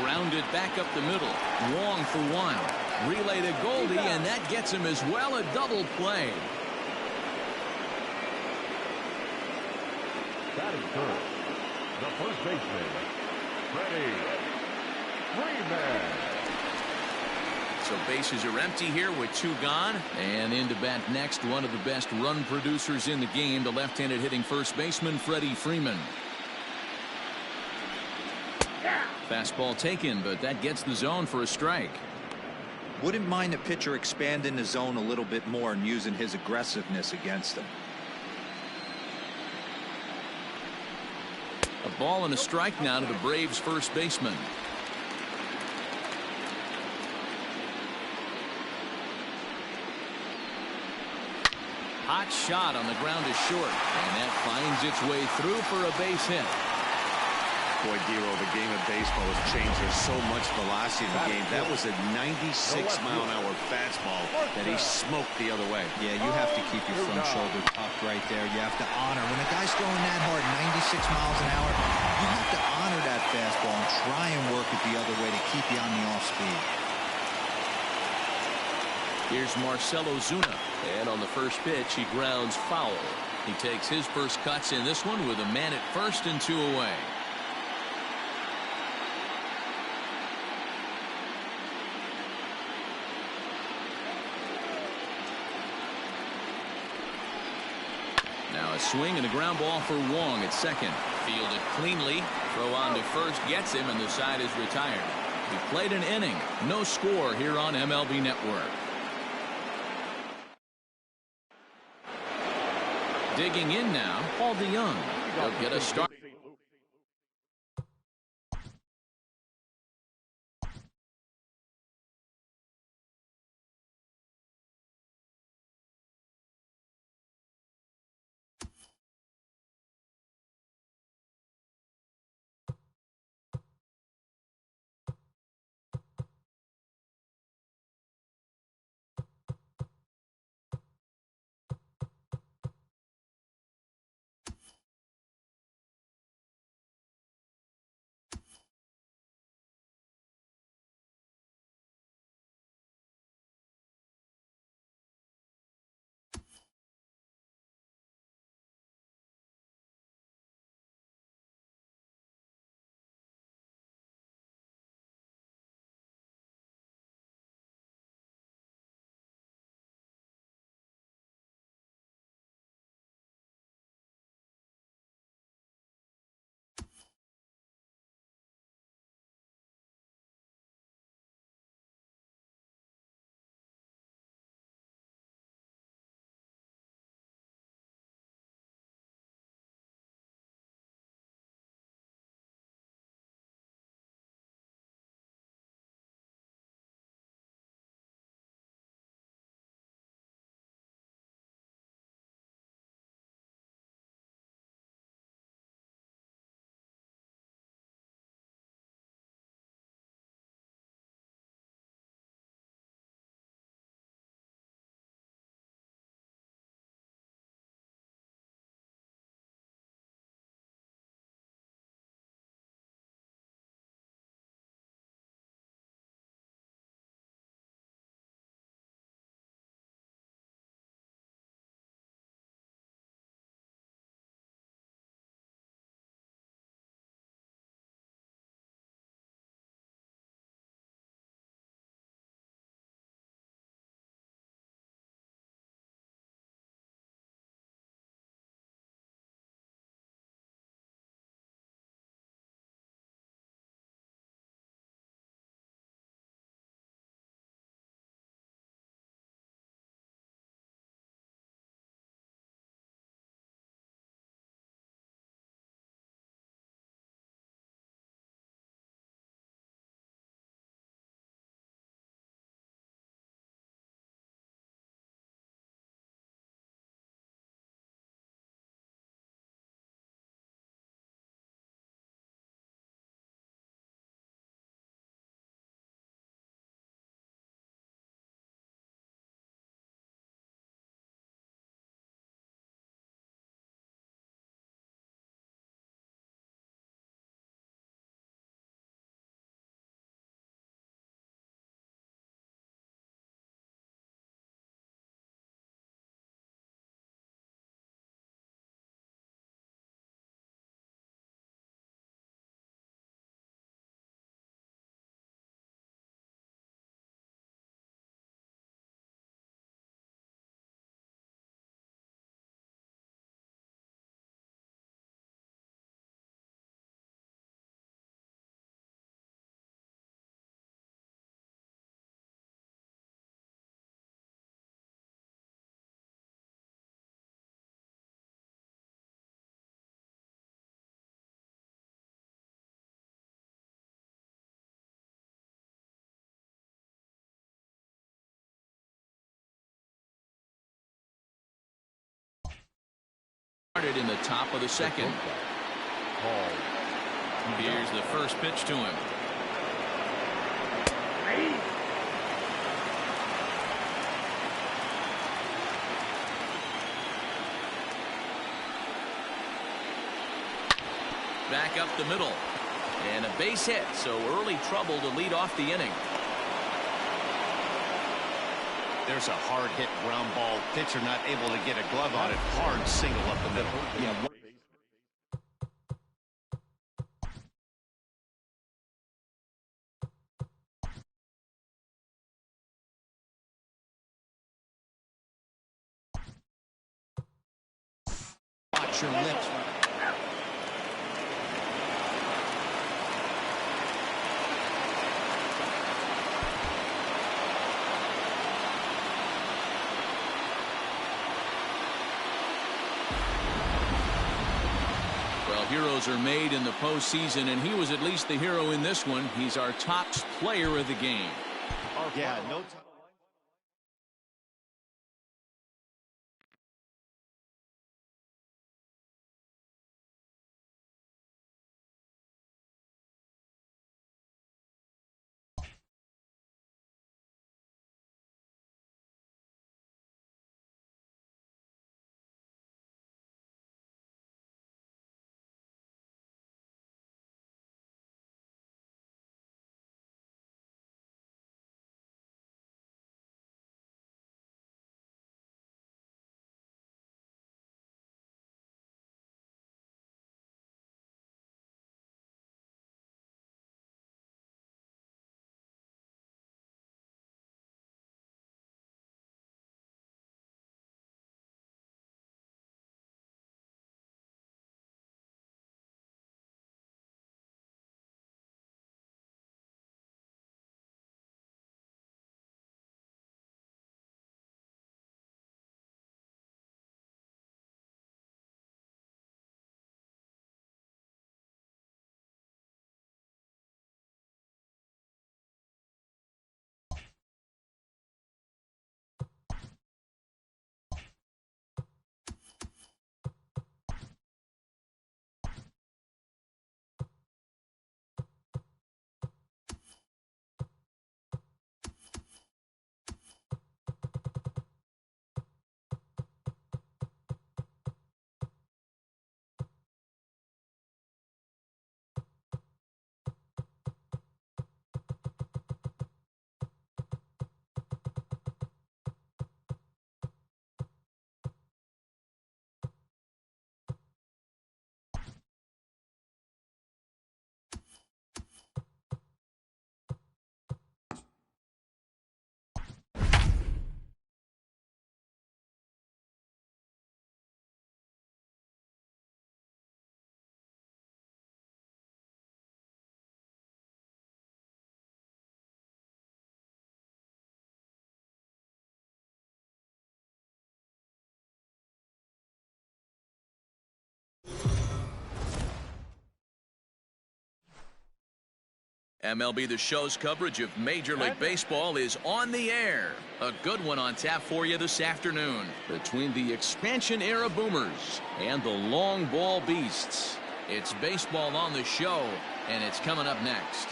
Grounded back up the middle. Wong for 1. Relay to Goldie, and that gets him as well. A double play. Batting third, the first baseman, Freddie Freeman. So bases are empty here with 2 gone. And in to bat next, one of the best run producers in the game, the left-handed hitting first baseman, Freddie Freeman. Fastball taken, but that gets the zone for a strike. Wouldn't mind a pitcher expanding the zone a little bit more and using his aggressiveness against him. A ball and a strike now to the Braves first baseman. Hot shot on the ground is short, and that finds its way through for a base hit. Boy, Dero, the game of baseball has changed. There's so much velocity in the game. That was a 96-mile-an-hour fastball that he smoked the other way. Yeah, you have to keep your front shoulder tucked right there. You have to honor. When a guy's throwing that hard, 96 miles an hour, you have to honor that fastball and try and work it the other way to keep you on the off speed. Here's Marcell Ozuna, and on the first pitch, he grounds foul. He takes his first cuts in this one with a man at first and 2 away. Now a swing and a ground ball for Wong at second. Fielded cleanly. Throw on to first gets him, and the side is retired. He played an inning. No score here on MLB Network. Digging in now, Paul DeJong. He'll get a start. started in the top of the second. Here's the first pitch to him. Back up the middle. And a base hit, so early trouble to lead off the inning. There's a hard hit ground ball. Pitcher not able to get a glove on it. Hard single up the middle. Yeah. Watch your lips. Well, heroes are made in the postseason, and he was at least the hero in this one. He's our top player of the game. Yeah, no time. MLB The Show's coverage of Major League Baseball is on the air. A good one on tap for you this afternoon. Between the expansion-era Boomers and the long ball beasts, it's baseball on the show, and it's coming up next.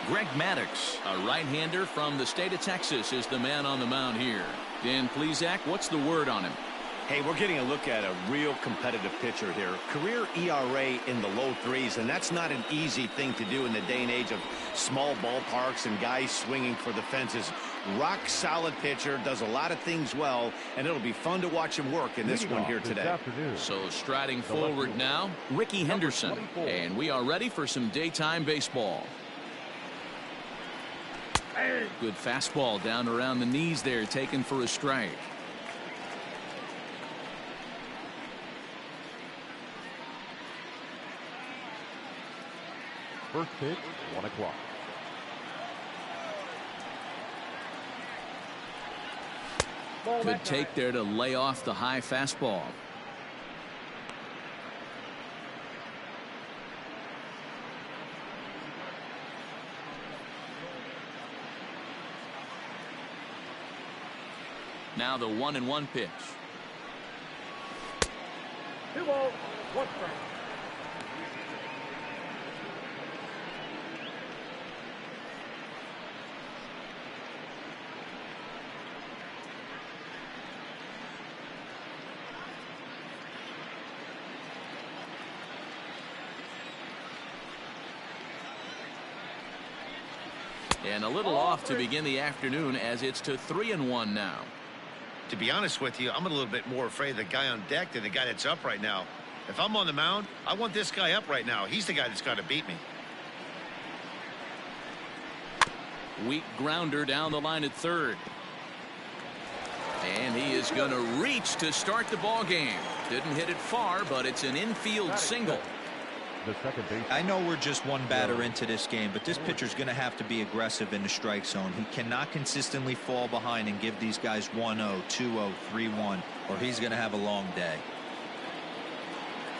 Greg Maddux, a right-hander from the state of Texas, is the man on the mound here. Dan Plesac, what's the word on him? Hey, we're getting a look at a real competitive pitcher here. Career ERA in the low threes, and that's not an easy thing to do in the day and age of small ballparks and guys swinging for the fences. Rock solid pitcher, does a lot of things well, and it'll be fun to watch him work in this one here today. So striding forward now, Ricky Henderson, and we are ready for some daytime baseball. Good fastball down around the knees there, taken for a strike. First pitch, 1 o'clock. Good take there to lay off the high fastball. Now the 1-1 pitch. 2 balls, 1 strike. And a little off to begin the afternoon as it's to 3-1 now. To be honest with you, I'm a little bit more afraid of the guy on deck than the guy that's up right now. If I'm on the mound, I want this guy up right now. He's the guy that's got to beat me. Weak grounder down the line at third. And he is going to reach to start the ball game. Didn't hit it far, but it's an infield single. The second base. I know we're just one batter into this game, but this pitcher's going to have to be aggressive in the strike zone. He cannot consistently fall behind and give these guys 1-0, 2-0, 3-1, or he's going to have a long day.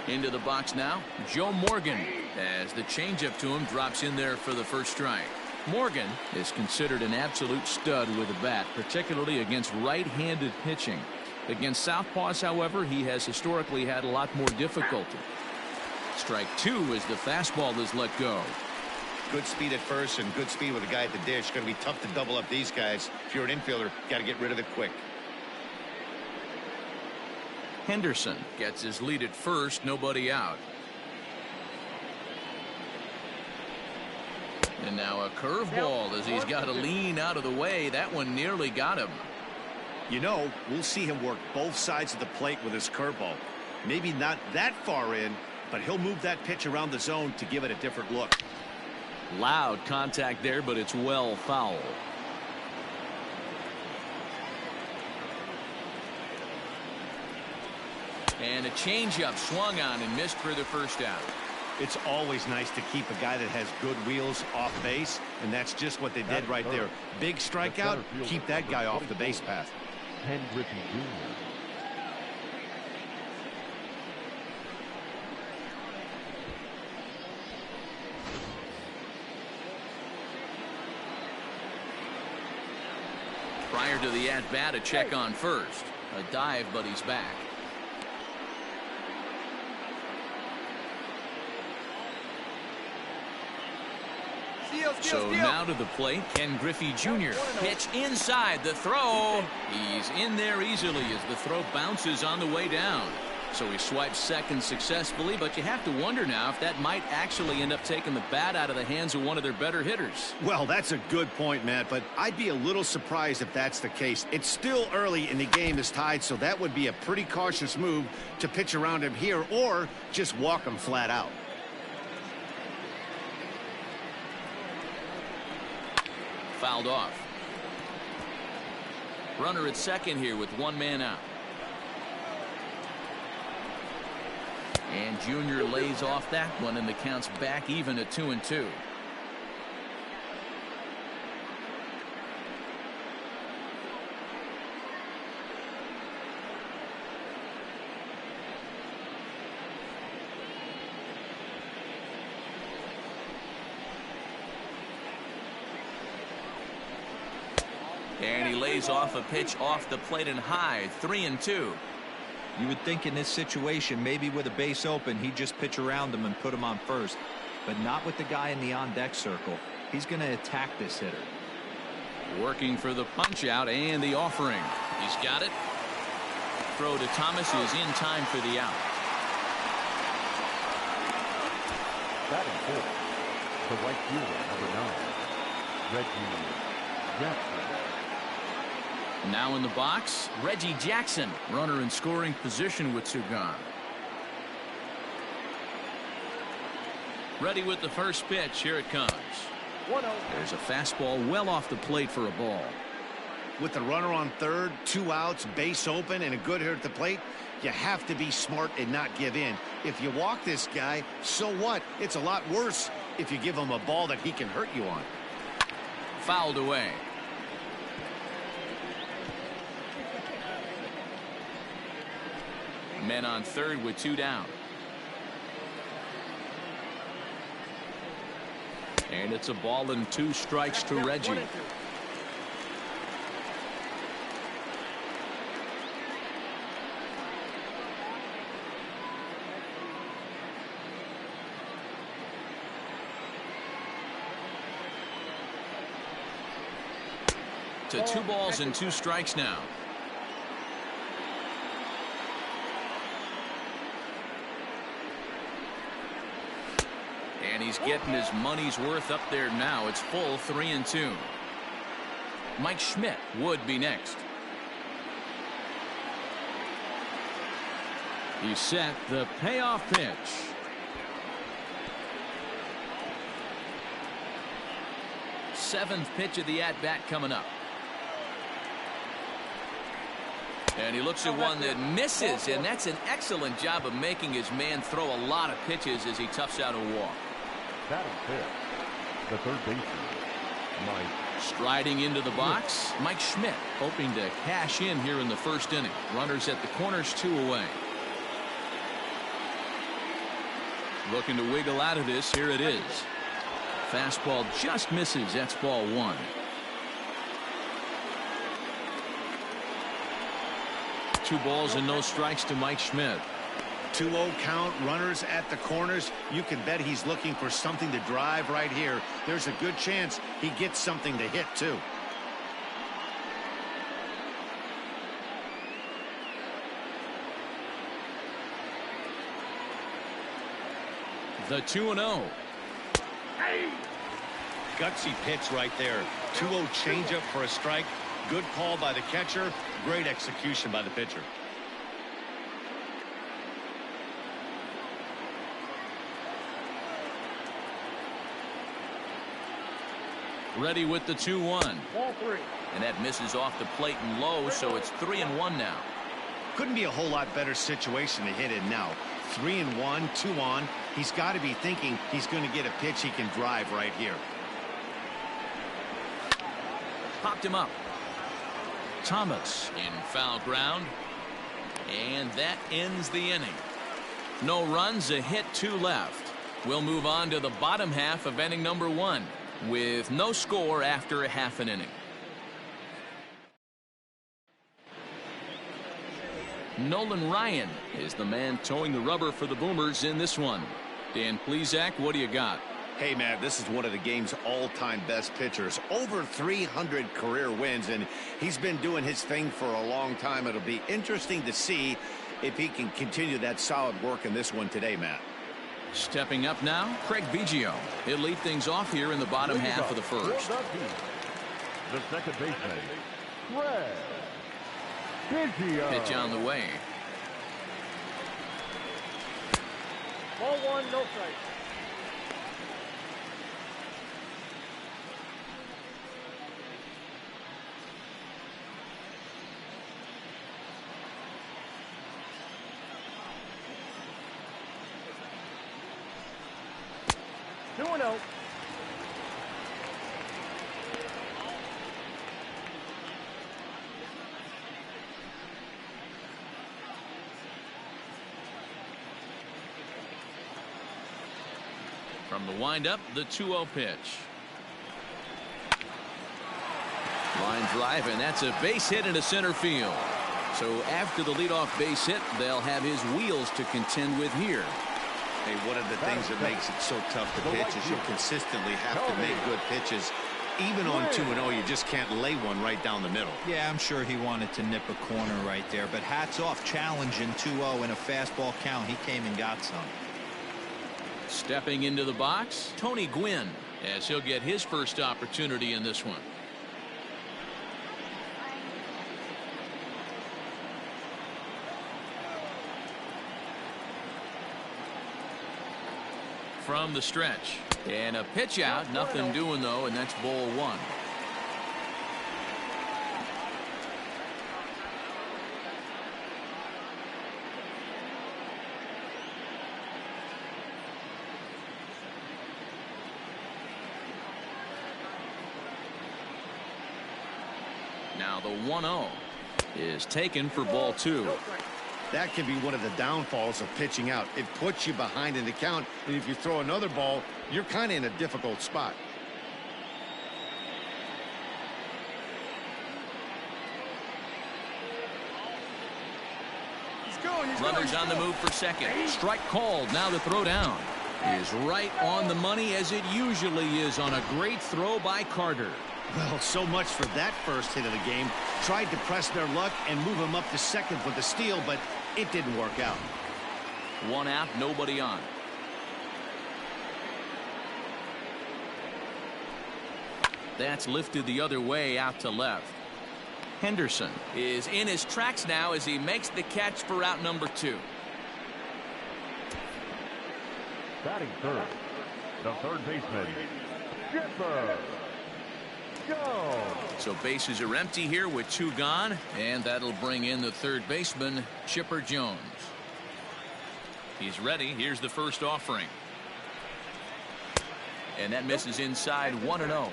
Into the box now, Joe Morgan, as the changeup to him drops in there for the first strike. Morgan is considered an absolute stud with a bat, particularly against right-handed pitching. Against southpaws, however, he has historically had a lot more difficulty. Strike 2 as the fastball is let go. Good speed at first and good speed with the guy at the dish. Going to be tough to double up these guys. If you're an infielder, got to get rid of it quick. Henderson gets his lead at first, nobody out. And now a curveball as he's got to lean out of the way. That one nearly got him. You know, we'll see him work both sides of the plate with his curveball. Maybe not that far in, but he'll move that pitch around the zone to give it a different look. Loud contact there, but it's well foul. And a changeup swung on and missed for the first out. It's always nice to keep a guy that has good wheels off base, and that's just what they did right there. Big strikeout, keep that guy off the base path. Ken Griffey Jr. Prior to the at-bat, a check on first. A dive, but he's back. So now to the plate, Ken Griffey Jr. Pitch inside, the throw. He's in there easily as the throw bounces on the way down. So he swipes second successfully, but you have to wonder now if that might actually end up taking the bat out of the hands of one of their better hitters. Well, that's a good point, Matt, but I'd be a little surprised if that's the case. It's still early and the game is tied, so that would be a pretty cautious move to pitch around him here or just walk him flat out. Fouled off. Runner at second here with one man out. And Junior lays off that one, and the count's back even at 2-2. And he lays off a pitch off the plate and high, 3-2. You would think in this situation, maybe with a base open, he'd just pitch around him and put him on first. But not with the guy in the on-deck circle. He's going to attack this hitter. Working for the punch-out and the offering. He's got it. Throw to Thomas is in time for the out. Batting fourth, the right fielder, number 9, Reggie Jackson. Now in the box, Reggie Jackson, runner in scoring position with two gone. Ready with the first pitch. Here it comes. 1-0. There's a fastball well off the plate for a ball. With the runner on third, 2 outs, base open, and a good hitter at the plate, you have to be smart and not give in. If you walk this guy, so what? It's a lot worse if you give him a ball that he can hurt you on. Fouled away. Men on third with 2 down. And it's a ball and 2 strikes to Reggie. to 2 balls and 2 strikes now. And he's getting his money's worth up there now. It's full 3-2. Mike Schmidt would be next. He's set the payoff pitch. Seventh pitch of the at-bat coming up. And he looks at one that misses, and that's an excellent job of making his man throw a lot of pitches as he toughs out a walk. Batting fifth, the third baseman, Mike. Striding into the box, Mike Schmidt hoping to cash in here in the first inning. Runners at the corners, 2 away. Looking to wiggle out of this. Here it is. Fastball just misses. That's ball 1. Two balls and no strikes to Mike Schmidt. 2-0 count, runners at the corners. You can bet he's looking for something to drive right here. There's a good chance he gets something to hit too. The 2-0. Gutsy pitch right there. 2-0 changeup for a strike. Good call by the catcher. Great execution by the pitcher. Ready with the 2-1. Ball 3. And that misses off the plate and low, so it's 3-1 now. Couldn't be a whole lot better situation to hit in now. 3-1, 2 on. He's got to be thinking he's going to get a pitch he can drive right here. Popped him up. Thomas in foul ground. And that ends the inning. No runs, a hit, 2 left. We'll move on to the bottom half of inning number 1 with no score after a half an inning. Nolan Ryan is the man towing the rubber for the Boomers in this one. Dan Plesac, what do you got? Hey, man, this is one of the game's all-time best pitchers. Over 300 career wins, and he's been doing his thing for a long time. It'll be interesting to see if he can continue that solid work in this one today, Matt. Stepping up now, Craig Biggio. He'll lead things off here in the bottom half of the first. The second baseman, Craig Biggio. Pitch on the way. Ball 1, no strike. Two and out. From the windup, the 2-0 pitch. Line drive, and that's a base hit into center field. So after the leadoff base hit, they'll have his wheels to contend with here. Hey, one of the things that makes it so tough to pitch is you'll consistently have to make good pitches. Even on 2-0, you just can't lay one right down the middle. Yeah, I'm sure he wanted to nip a corner right there, but hats off, challenging 2-0 in a fastball count. He came and got some. Stepping into the box, Tony Gwynn, as he'll get his first opportunity in this one. From the stretch, and a pitch out, nothing doing though, and that's ball 1. Now the 1-0 is taken for ball 2. That can be one of the downfalls of pitching out. It puts you behind in the count, and if you throw another ball, you're kind of in a difficult spot. Runners on the move for second. Strike called. Now the throw down is right on the money, as it usually is on a great throw by Carter. Well, so much for that first hit of the game. Tried to press their luck and move him up to second for the steal, but it didn't work out. 1 out, nobody on. That's lifted the other way out to left. Henderson is in his tracks now as he makes the catch for out number 2. Batting third, the third baseman, Chipper Jones. So bases are empty here with 2 gone, and that'll bring in the third baseman, Chipper Jones. He's ready. Here's the first offering. And that misses inside 1-0.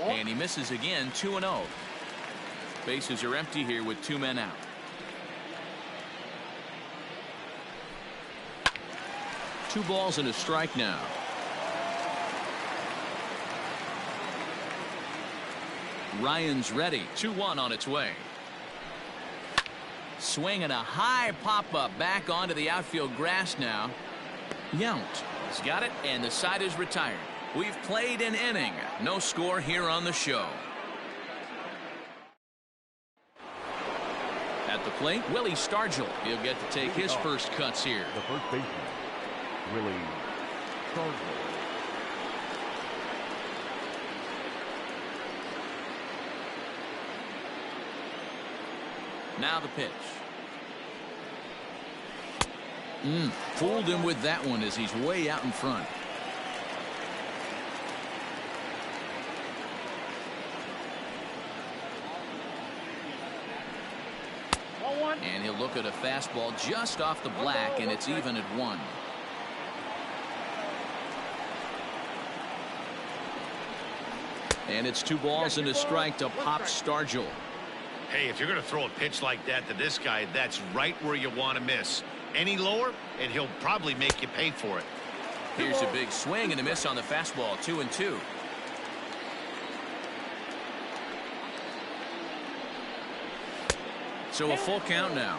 And he misses again, 2-0. Bases are empty here with 2 men out. Two balls and a strike now. Ryan's ready. 2-1 on its way. Swing and a high pop-up back onto the outfield grass now. Yount has got it, and the side is retired. We've played an inning. No score here on the show. At the plate, Willie Stargell. He'll get to take his first cuts here. The first baseman, Willie Stargell. Now the pitch. Fooled him with that one as he's way out in front. And he'll look at a fastball just off the black, and it's even at 1. And it's 2 balls and a strike to Pop Stargell. Hey, if you're going to throw a pitch like that to this guy, that's right where you want to miss. Any lower, and he'll probably make you pay for it. Here's a big swing and a miss on the fastball. 2-2. So a full count now.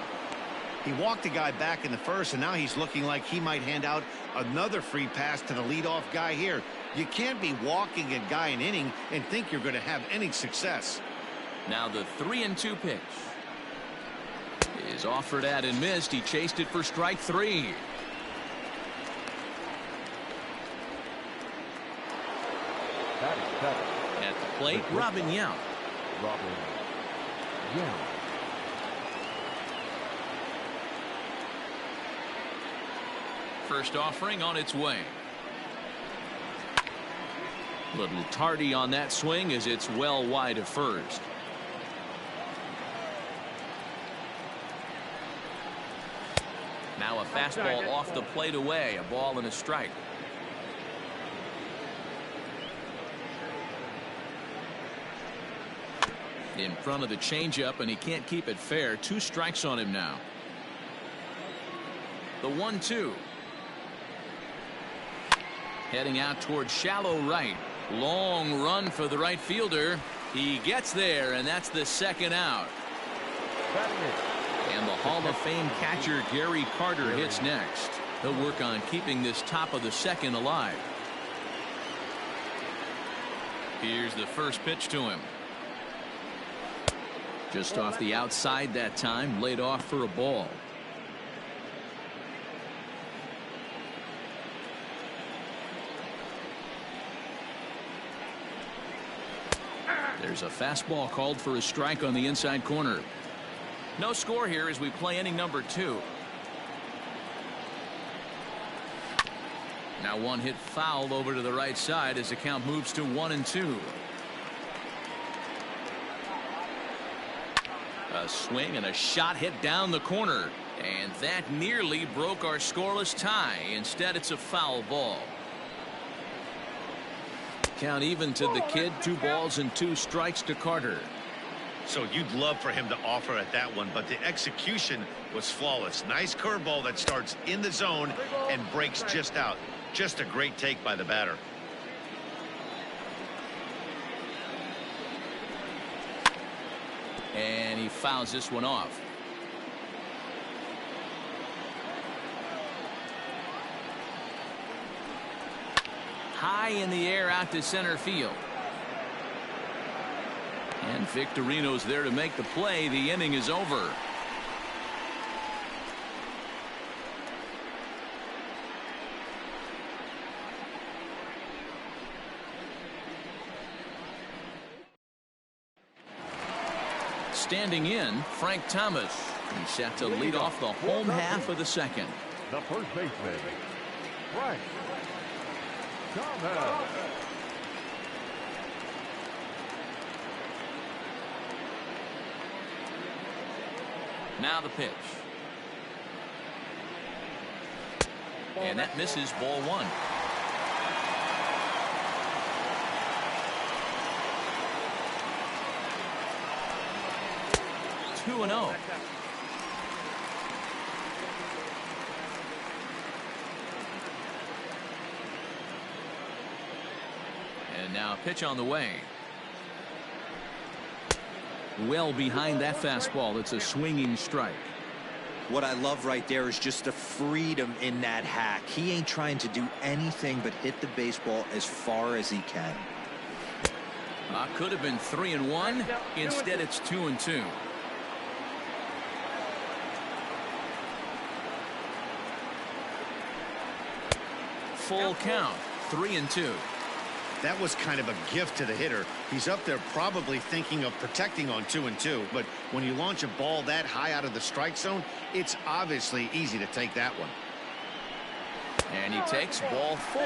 He walked the guy back in the first, and now he's looking like he might hand out another free pass to the leadoff guy here. You can't be walking a guy an inning and think you're going to have any success. Now the 3-2 pitch is offered at and missed. He chased it for strike 3. At the plate, Robin Yount. First offering on its way. Little tardy on that swing as it's well wide of first. Now a fastball off the plate away. A ball and a strike. In front of the changeup, and he can't keep it fair. 2 strikes on him now. The 1-2. Heading out towards shallow right. Long run for the right fielder. He gets there, and that's the second out. And the Hall of Fame catcher Gary Carter hits next. He'll work on keeping this top of the second alive. Here's the first pitch to him. Just off the outside that time, laid off for a ball. There's a fastball called for a strike on the inside corner. No score here as we play inning number 2. Now one hit foul over to the right side as the count moves to 1-2. A swing and a shot hit down the corner, and that nearly broke our scoreless tie. Instead, it's a foul ball. Count even to the kid. 2 balls and 2 strikes to Carter. So you'd love for him to offer at that one, but the execution was flawless. Nice curveball that starts in the zone and breaks just out. Just a great take by the batter. And he fouls this one off. high in the air out to center field. And Victorino's there to make the play. The inning is over. Standing in, Frank Thomas. He's set to lead off the home half of the second. The first baseman, Frank Thomas. Now the pitch. And that misses, ball one. Two and 0. And now a pitch on the way. Well behind that fastball. It's a swinging strike. What I love right there is just the freedom in that hack. He ain't trying to do anything but hit the baseball as far as he can. Could have been 3-1. Instead, it's 2-2. Full count, 3-2. That was kind of a gift to the hitter. He's up there probably thinking of protecting on 2-2, but when you launch a ball that high out of the strike zone, it's obviously easy to take that one. And he takes ball 4.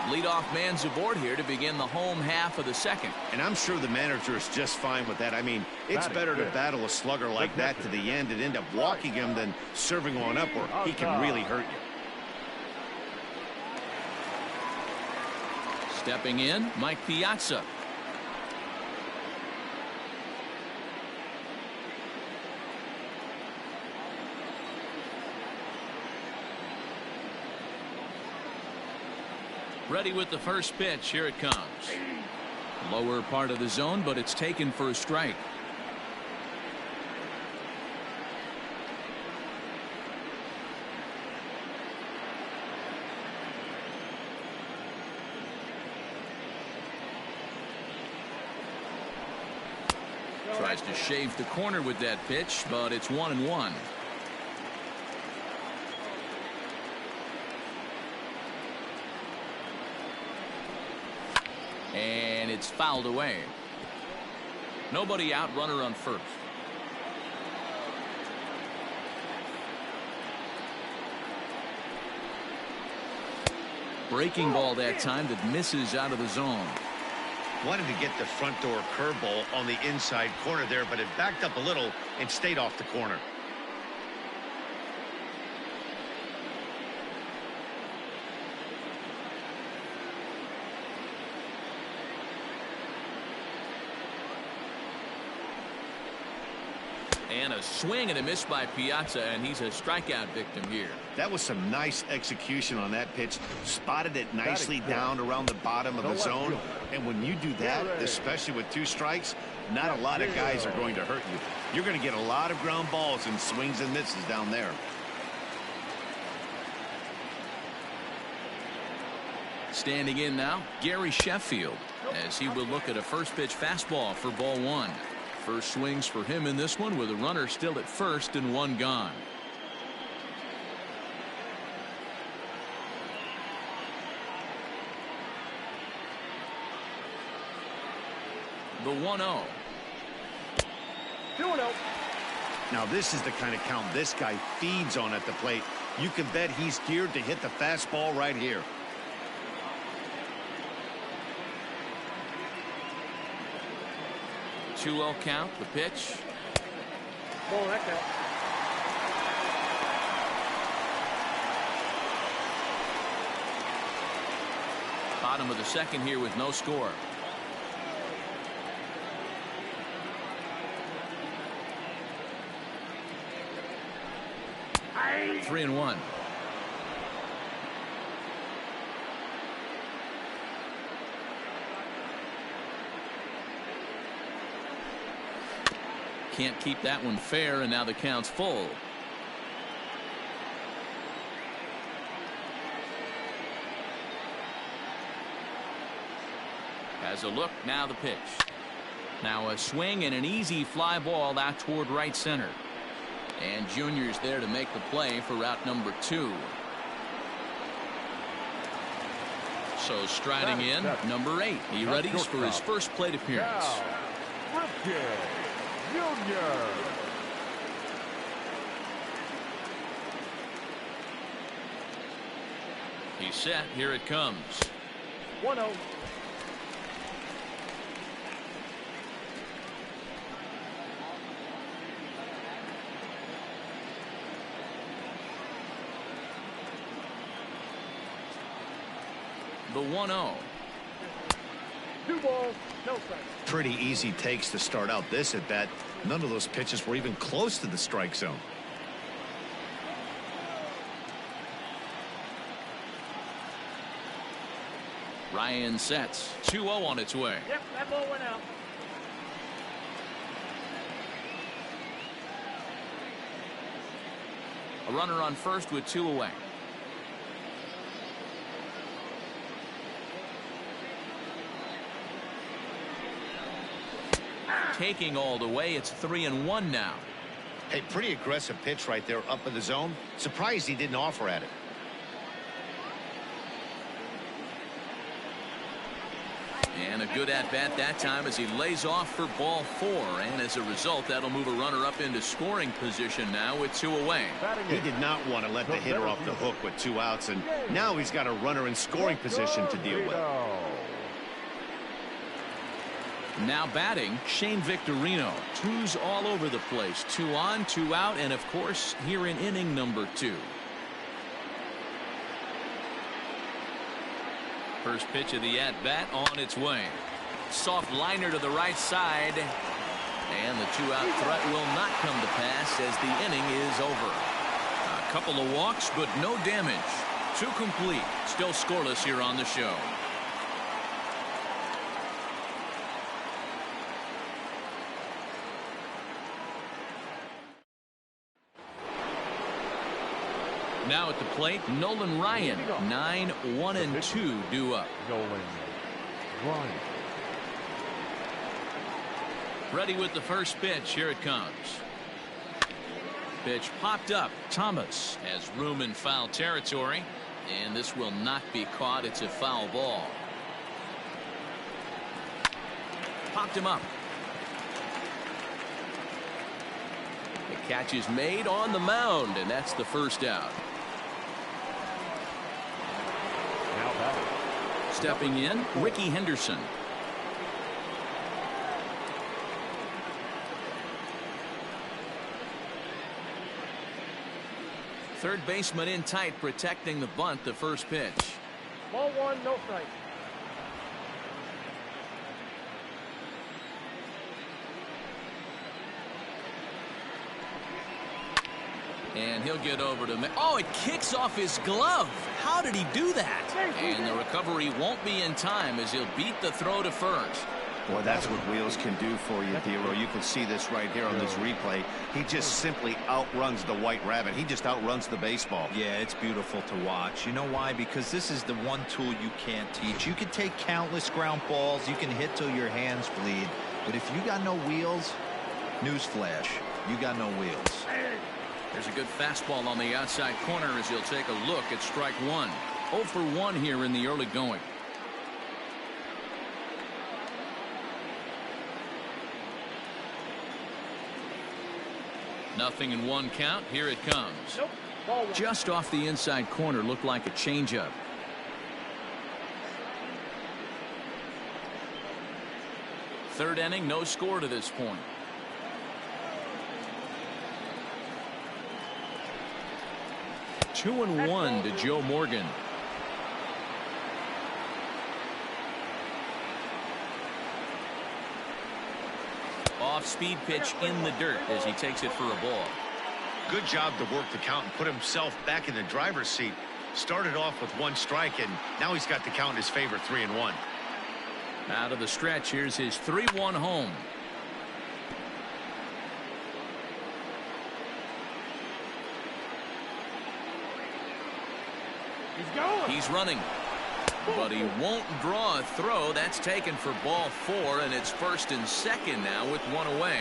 Leadoff man's aboard here to begin the home half of the second. And I'm sure the manager is just fine with that. I mean, it's better to battle a slugger like that to the end and end up walking him than serving one up where he can really hurt you. Stepping in, Mike Piazza. Ready with the first pitch. Here it comes. Lower part of the zone, but it's taken for a strike. Tries to shave the corner with that pitch, but it's 1-1. And it's fouled away. Nobody out, runner on first. Breaking ball that time that misses out of the zone. Wanted to get the front door curveball on the inside corner there, but it backed up a little and stayed off the corner. And a swing and a miss by Piazza, and he's a strikeout victim here. That was some nice execution on that pitch. Spotted it nicely down around the bottom of the zone. And when you do that, especially with 2 strikes, not a lot of guys are going to hurt you. You're going to get a lot of ground balls and swings and misses down there. Standing in now, Gary Sheffield, as he will look at a first pitch fastball for ball 1. First swings for him in this one with a runner still at first and 1 gone. The 1-0. 2-0. Now this is the kind of count this guy feeds on at the plate. You can bet he's geared to hit the fastball right here. 2-0 count, the pitch. Ball that count. Bottom of the second here with no score. Aye. 3-1. Can't keep that one fair, and now the count's full. Has a look, now the pitch. Now a swing and an easy fly ball out toward right center. And Junior's there to make the play for route number 2. So striding in, number 8. He readies for his first plate appearance. Ricky Junior. He's set. Here it comes. 1-0. The 1-0. 2 balls, no strikes. Pretty easy takes to start out this at bat. None of those pitches were even close to the strike zone. Ryan sets. 2-0 on its way. Yep, that ball went out. A runner on first with 2 away. Taking all the way, it's 3-1 now. Hey, pretty aggressive pitch right there up in the zone. Surprised he didn't offer at it. And a good at-bat that time as he lays off for ball 4. And as a result, that'll move a runner up into scoring position now with 2 away. He did not want to let the hitter off the hook with 2 outs, and now he's got a runner in scoring position to deal with. Now batting, Shane Victorino. 2s all over the place. 2 on, 2 out, and of course, here in inning number 2. First pitch of the at-bat on its way. Soft liner to the right side. And the 2-out threat will not come to pass as the inning is over. A couple of walks, but no damage. 2 complete. Still scoreless here on the show. Now at the plate, Nolan Ryan. 9-1-2 due up. Nolan Ryan. Ready with the first pitch. Here it comes. Pitch popped up. Thomas has room in foul territory, and this will not be caught. It's a foul ball. Popped him up. The catch is made on the mound, and that's the first out. Stepping in, Ricky Henderson. Third baseman in tight, protecting the bunt. The first pitch. Ball 1, no strikes. And he'll get over to... Oh, it kicks off his glove. How did he do that? And the recovery won't be in time as he'll beat the throw to first. Boy, that's what Wheels can do for you, Dero. You can see this right here on this replay. He just simply outruns the White Rabbit. He just outruns the baseball. Yeah, it's beautiful to watch. You know why? Because this is the one tool you can't teach. You can take countless ground balls. You can hit till your hands bleed. But if you got no wheels, newsflash, you got no wheels. There's a good fastball on the outside corner as he'll take a look at strike 1. 0 for 1 here in the early going. Nothing in 1 count. Here it comes. Nope. Ball 1. Just off the inside corner, looked like a changeup. Third inning, no score to this point. Two and 1 to Joe Morgan. Off-speed pitch in the dirt as he takes it for a ball. Good job to work the count and put himself back in the driver's seat. Started off with 1 strike, and now he's got the count in his favor, 3-1. Out of the stretch, here's his 3-1 home. He's going. He's running. but he won't draw a throw. That's taken for ball 4, and it's 1st and 2nd now with 1 away.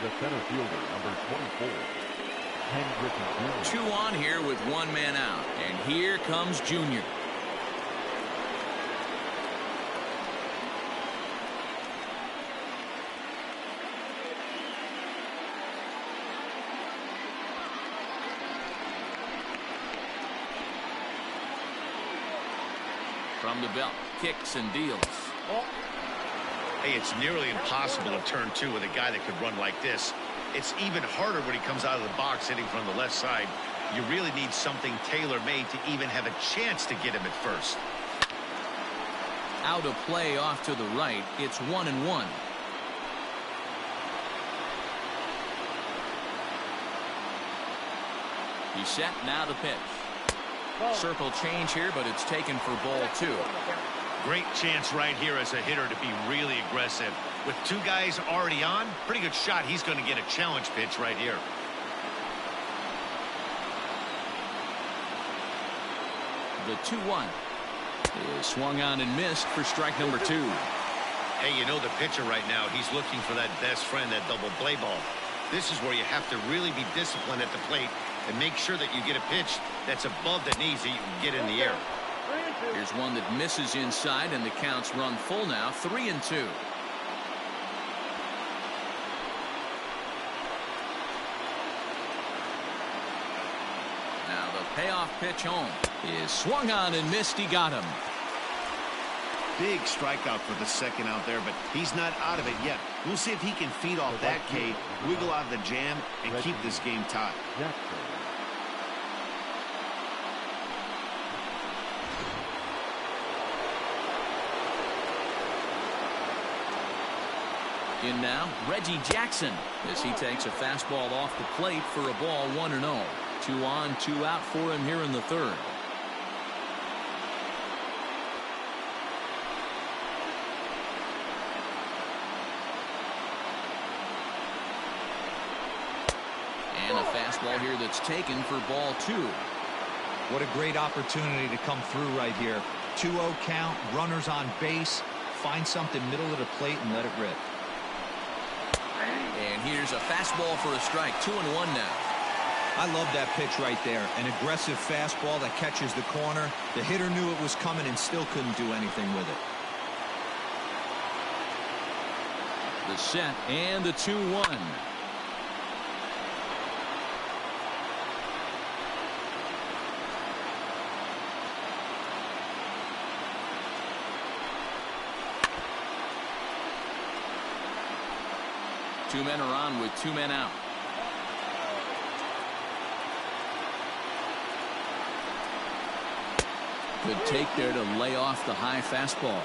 The center fielder, number 24, Hendricks Jr. 2 on here with 1 man out, and here comes Junior. From the belt, kicks and deals. Hey, it's nearly impossible to turn 2 with a guy that could run like this. It's even harder when he comes out of the box hitting from the left side. You really need something tailor-made to even have a chance to get him at first. Out of play off to the right. It's 1-1. He's set, now the pitch. Circle change here, but it's taken for ball 2. Great chance right here as a hitter to be really aggressive. With 2 guys already on, pretty good shot. He's going to get a challenge pitch right here. The 2-1 is swung on and missed for strike number 2. Hey, you know the pitcher right now, he's looking for that best friend, that double play ball. This is where you have to really be disciplined at the plate and make sure that you get a pitch that's above the knees that you can get in the air. Here's one that misses inside, and the count's run full now, 3-2. Now the payoff pitch home is swung on and missed. He got him. Big strikeout for the second out there, but he's not out of it yet. We'll see if he can feed off that, Cade, wiggle out of the jam, and keep this game tied. In now, Reggie Jackson, as he takes a fastball off the plate for a ball 1-0. 2 on, 2 out for him here in the 3rd. And a fastball here that's taken for ball 2. What a great opportunity to come through right here. 2-0 count, runners on base. Find something middle of the plate and let it rip. And here's a fastball for a strike. 2-1 now. I love that pitch right there. An aggressive fastball that catches the corner. The hitter knew it was coming and still couldn't do anything with it. The set and the 2-1. Two men are on with 2 men out. Good take there to lay off the high fastball.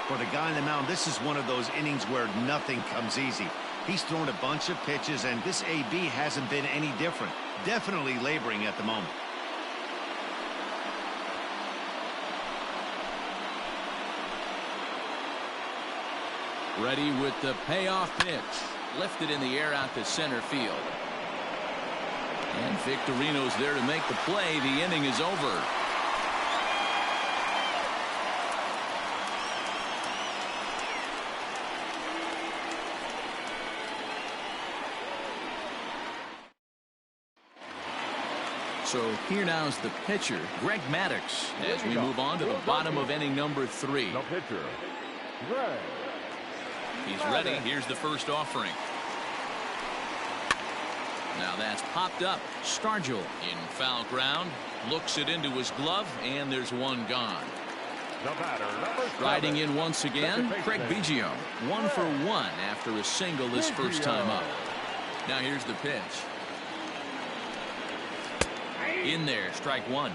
For the guy on the mound, this is one of those innings where nothing comes easy. He's thrown a bunch of pitches, and this AB hasn't been any different. Definitely laboring at the moment. Ready with the payoff pitch. Lifted in the air out to center field. And Victorino's there to make the play. The inning is over. So here now is the pitcher, Greg Maddux, as we move on to the bottom of inning number 3. The pitcher, Greg. He's ready. Here's the first offering. Now that's popped up. Stargell in foul ground. Looks it into his glove, and there's one gone. The batter, number 7. Riding in once again, Craig Biggio. 1 for 1 after a single this first time up. Now here's the pitch. In there, strike 1.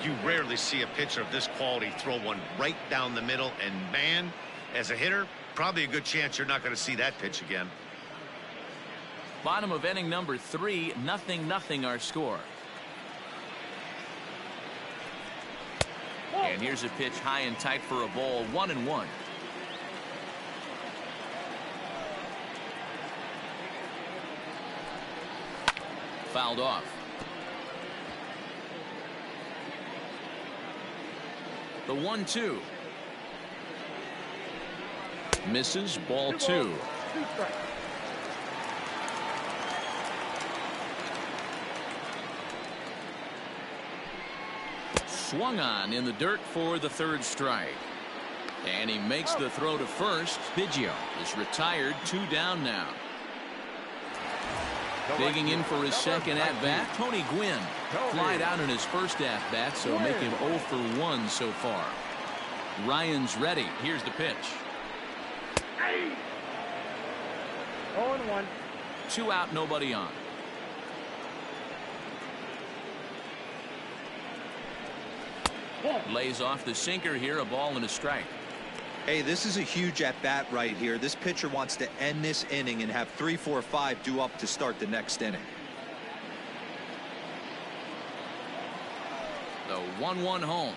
You rarely see a pitcher of this quality throw one right down the middle, and man, as a hitter, probably a good chance you're not going to see that pitch again. Bottom of inning number 3, 0-0 our score. And here's a pitch high and tight for a ball, 1-1. Fouled off. The 1-2. Misses, ball 2. 2 strikes. Swung on in the dirt for the 3rd strike. And he makes the throw to first. Biggio is retired, 2 down now. Digging in for his second at-bat, Tony Gwynn. Flied out in his first at-bat, so make him 0 for 1 so far. Ryan's ready. Here's the pitch. 0-1. 2 out, nobody on. Lays off the sinker here, a ball and a strike. Hey, this is a huge at-bat right here. This pitcher wants to end this inning and have 3, 4, 5 due up to start the next inning. The 1-1 home.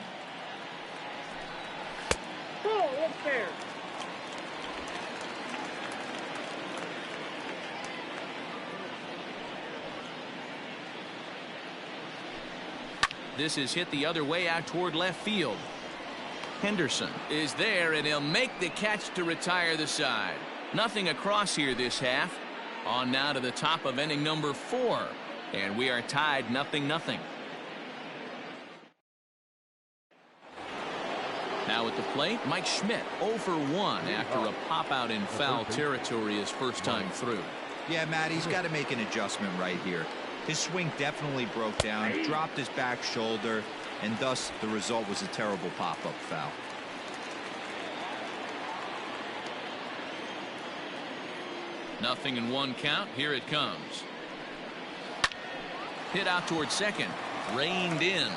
Ball upstairs. This is hit the other way out toward left field. Henderson is there, and he'll make the catch to retire the side. Nothing across here this half. On now to the top of inning number 4. And we are tied 0-0. Now at the plate, Mike Schmidt 0 for 1 after a pop out in foul territory his first time through. Yeah, Matt, he's got to make an adjustment right here. His swing definitely broke down, dropped his back shoulder, and thus the result was a terrible pop-up foul. Nothing in 1 count. Here it comes. Hit out toward second. Reined in.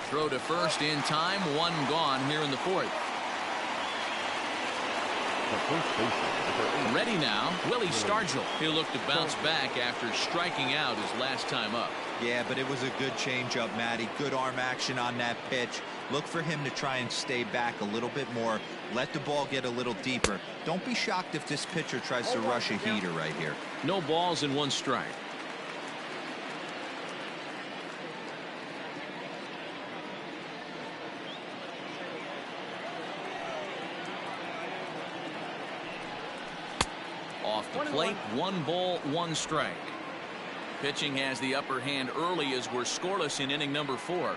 Throw to first in time. 1 gone here in the 4th. Ready now, Willie Stargell. He'll look to bounce back after striking out his last time up. Yeah, but it was a good changeup, Matty. Good arm action on that pitch. Look for him to try and stay back a little bit more. Let the ball get a little deeper. Don't be shocked if this pitcher tries to rush a heater right here. No balls and 1 strike. Off the plate, 1 ball, 1 strike. Pitching has the upper hand early as we're scoreless in inning number 4.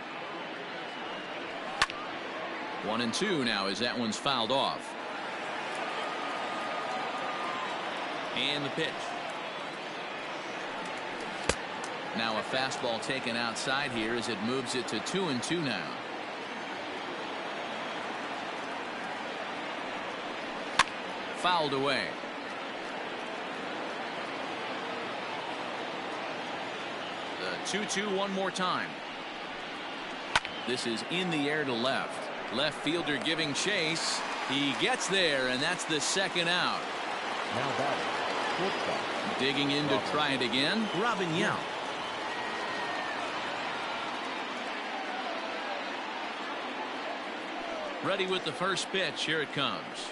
1-2 now as that one's fouled off. And the pitch. Now a fastball taken outside here as it moves it to 2-2 now. Fouled away. The 2-2 one more time. This is in the air to left. Left fielder giving chase. He gets there, and that's the 2nd out. Now batting, shortstop. Digging in to try it again, Robin Yount. Ready with the first pitch. Here it comes.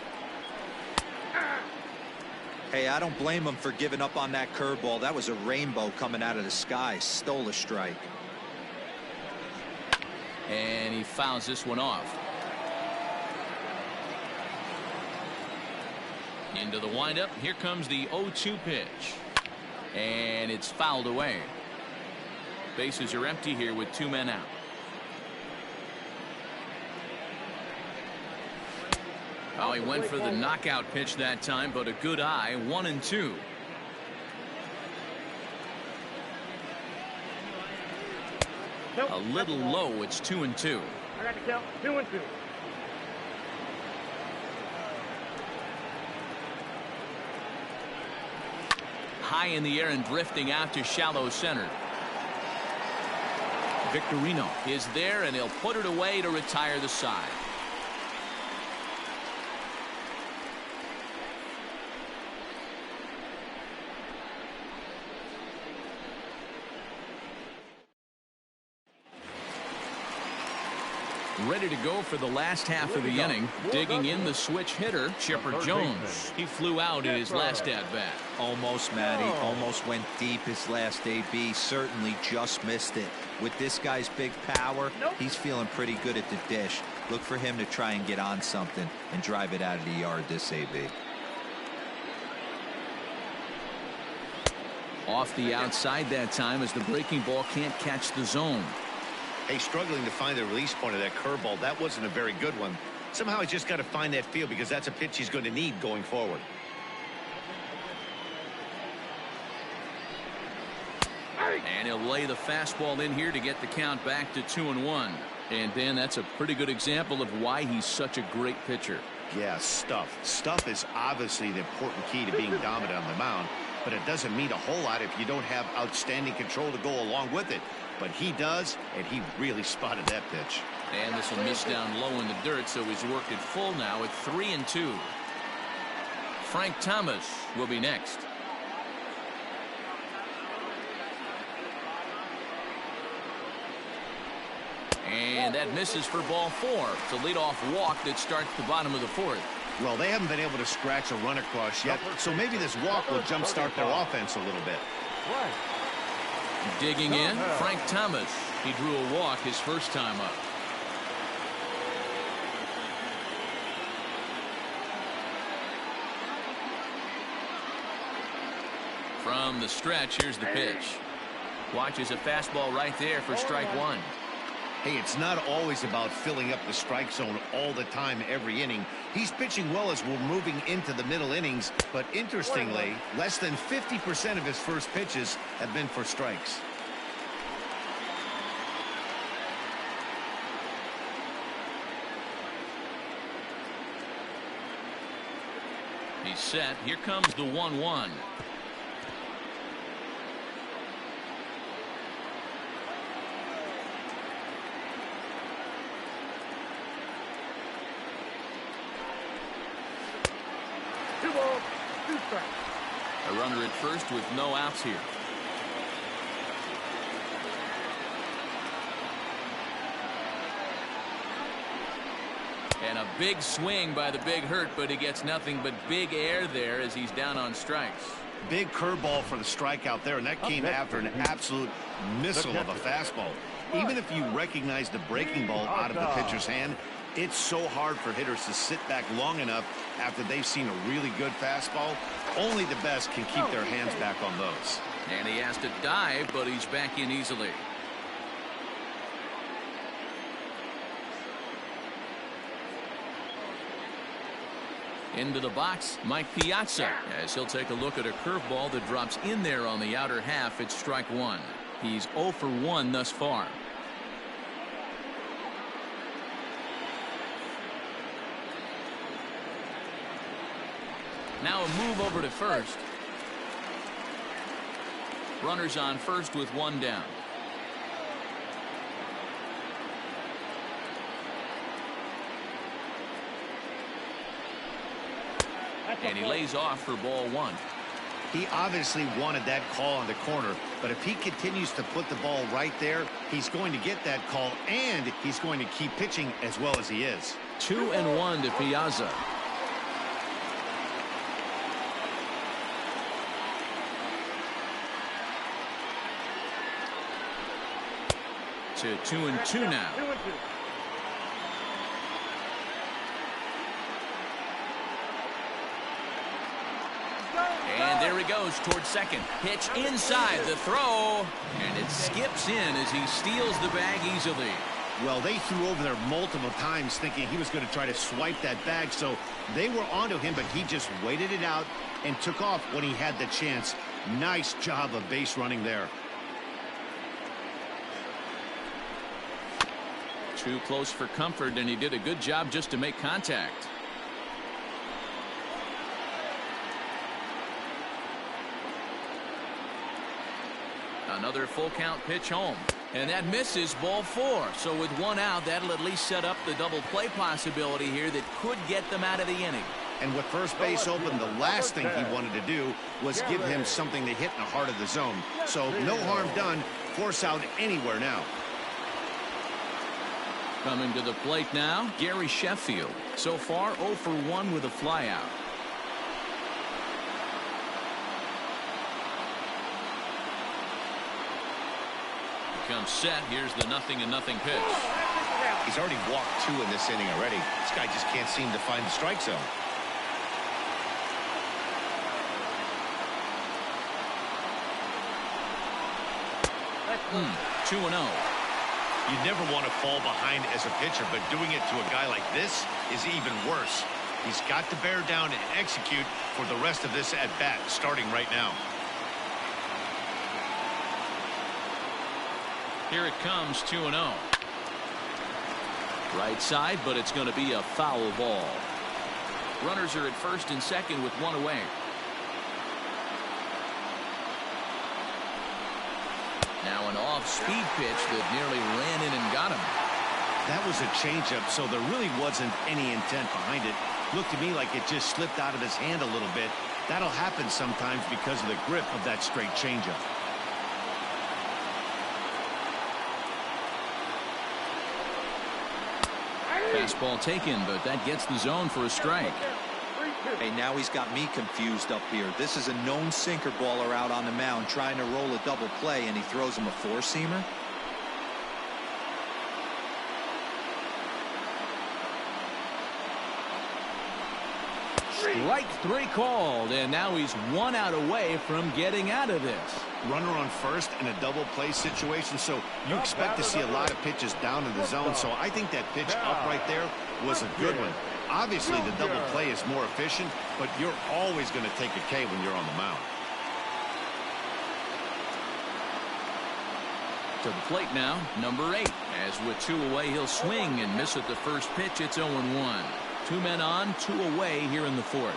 Hey, I don't blame him for giving up on that curveball. That was a rainbow coming out of the sky. Stole a strike. And he fouls this one off. Into the windup. Here comes the 0-2 pitch. And it's fouled away. Bases are empty here with 2 men out. Oh, he went for the knockout pitch that time, but a good eye. 1-2. A little low. It's 2-2. I got to count. 2-2. High in the air and drifting out to shallow center. Victorino is there, and he'll put it away to retire the side. Ready to go for the last half of the inning. Digging in the switch hitter, Chipper Jones. He flew out in his last at-bat. Almost, Matty. Almost went deep his last AB. Certainly just missed it. With this guy's big power, he's feeling pretty good at the dish. Look for him to try and get on something and drive it out of the yard this AB. Off the outside that time as the breaking ball can't catch the zone. Hey, struggling to find the release point of that curveball. That wasn't a very good one. Somehow he's just got to find that feel because that's a pitch he's going to need going forward. And he'll lay the fastball in here to get the count back to 2-1. And Dan, that's a pretty good example of why he's such a great pitcher. Yeah, stuff. Stuff is obviously the important key to being dominant on the mound, but it doesn't mean a whole lot if you don't have outstanding control to go along with it. But he does, and he really spotted that pitch. And this will miss down low in the dirt, so he's worked it full now at 3-2. Frank Thomas will be next. And that misses for ball 4. It's a leadoff walk that starts the bottom of the 4th. Well, they haven't been able to scratch a run across yet, so maybe this walk will jumpstart their offense a little bit. Digging in, Frank Thomas. He drew a walk his first time up. From the stretch, here's the pitch. Watches a fastball right there for strike 1. Hey, it's not always about filling up the strike zone all the time every inning. He's pitching well as we're moving into the middle innings, but interestingly, less than 50% of his first pitches have been for strikes. He's set. Here comes the 1-1. A runner at first with no outs here. And a big swing by the Big Hurt, but he gets nothing but big air there as he's down on strikes. Big curveball for the strikeout there, and that came after an absolute missile of a fastball. Even if you recognize the breaking ball out of the pitcher's hand, it's so hard for hitters to sit back long enough after they've seen a really good fastball. Only the best can keep their hands back on those. And he has to dive, but he's back in easily. Into the box, Mike Piazza, as he'll take a look at a curveball that drops in there on the outer half. It's strike 1. He's 0 for 1 thus far. Now a move over to first. Runners on first with 1 down. And he lays off for ball 1. He obviously wanted that call on the corner, but if he continues to put the ball right there, he's going to get that call, and he's going to keep pitching as well as he is. 2-1 to Piazza. To 2-2 now. And there he goes towards second. Pitch inside the throw, and it skips in as he steals the bag easily. Well, they threw over there multiple times thinking he was going to try to swipe that bag, so they were onto him, but he just waited it out and took off when he had the chance. Nice job of base running there. Too close for comfort, and he did a good job just to make contact. Another full count pitch home, and that misses ball 4. So with 1 out, that'll at least set up the double play possibility here that could get them out of the inning. And with first base open, the last thing he wanted to do was give him something to hit in the heart of the zone. So no harm done. Force out anywhere now. Coming to the plate now, Gary Sheffield. So far 0 for 1 with a flyout. Comes set. Here's the 0-0 pitch. He's already walked 2 in this inning already. This guy just can't seem to find the strike zone. Hmm, 2-0. You never want to fall behind as a pitcher, but doing it to a guy like this is even worse. He's got to bear down and execute for the rest of this at-bat, starting right now. Here it comes, 2-0. Right side, but it's going to be a foul ball. Runners are at first and second with 1 away. Now an off-speed pitch that nearly ran in and got him. That was a changeup, so there really wasn't any intent behind it. Looked to me like it just slipped out of his hand a little bit. That'll happen sometimes because of the grip of that straight changeup. Fastball taken, but that gets the zone for a strike. Hey, now he's got me confused up here. This is a known sinker baller out on the mound trying to roll a double play, and he throws him a four-seamer. Strike 3 called, and now he's 1 out away from getting out of this. Runner on first in a double play situation, so you expect to see a lot of pitches down in the zone. So I think that pitch up right there was a good one. Obviously, the double play is more efficient, but you're always going to take a K when you're on the mound. To the plate now, number 8. As with 2 away, he'll swing and miss at the first pitch. It's 0-1. 2 men on, 2 away here in the 4th.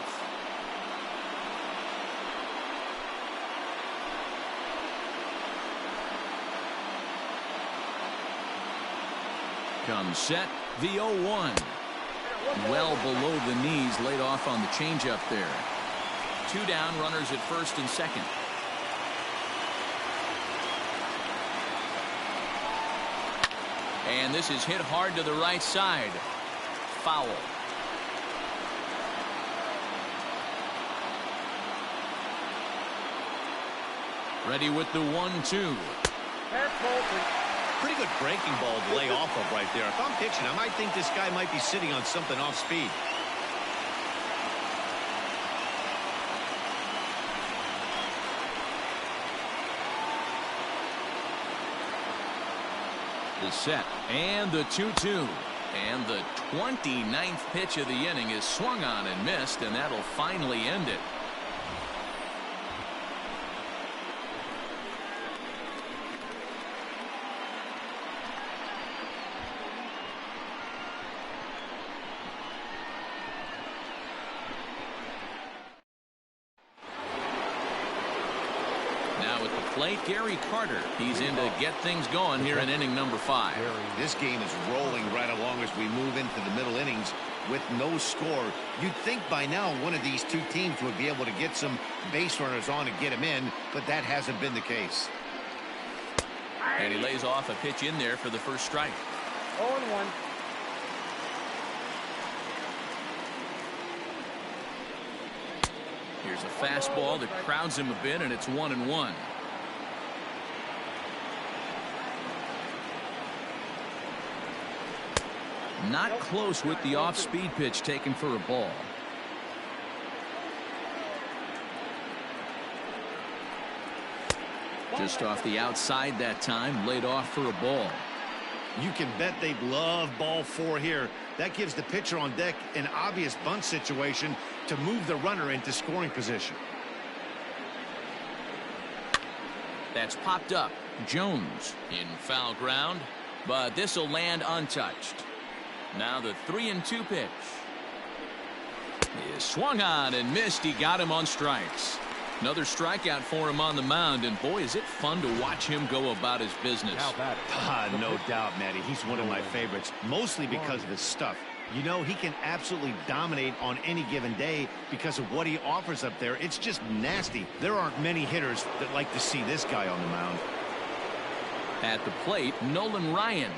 Comes set, the 0-1. Well below the knees, laid off on the changeup there. 2 down, runners at first and second. And this is hit hard to the right side. Foul. Ready with the 1-2. Pretty good breaking ball to lay off of right there. If I'm pitching, I might think this guy might be sitting on something off speed. The set and the 2-2. And the 29th pitch of the inning is swung on and missed, and that'll finally end it. Plate, Gary Carter. He's in to get things going here in inning number 5. This game is rolling right along as we move into the middle innings with no score. You'd think by now one of these 2 teams would be able to get some base runners on and get them in, but that hasn't been the case. And he lays off a pitch in there for the first strike. 0-1. Here's a fastball that crowds him a bit, and it's 1-1. Not close with the off-speed pitch taken for a ball. Just off the outside that time, laid off for a ball. You can bet they love ball 4 here. That gives the pitcher on deck an obvious bunt situation to move the runner into scoring position. That's popped up. Jones in foul ground, but this will land untouched. Now the 3-2 pitch is swung on and missed. He got him on strikes. Another strikeout for him on the mound, and boy, is it fun to watch him go about his business. No doubt, Matty. He's one of my favorites, mostly because of his stuff. You know, he can absolutely dominate on any given day because of what he offers up there. It's just nasty. There aren't many hitters that like to see this guy on the mound. At the plate, Nolan Ryan,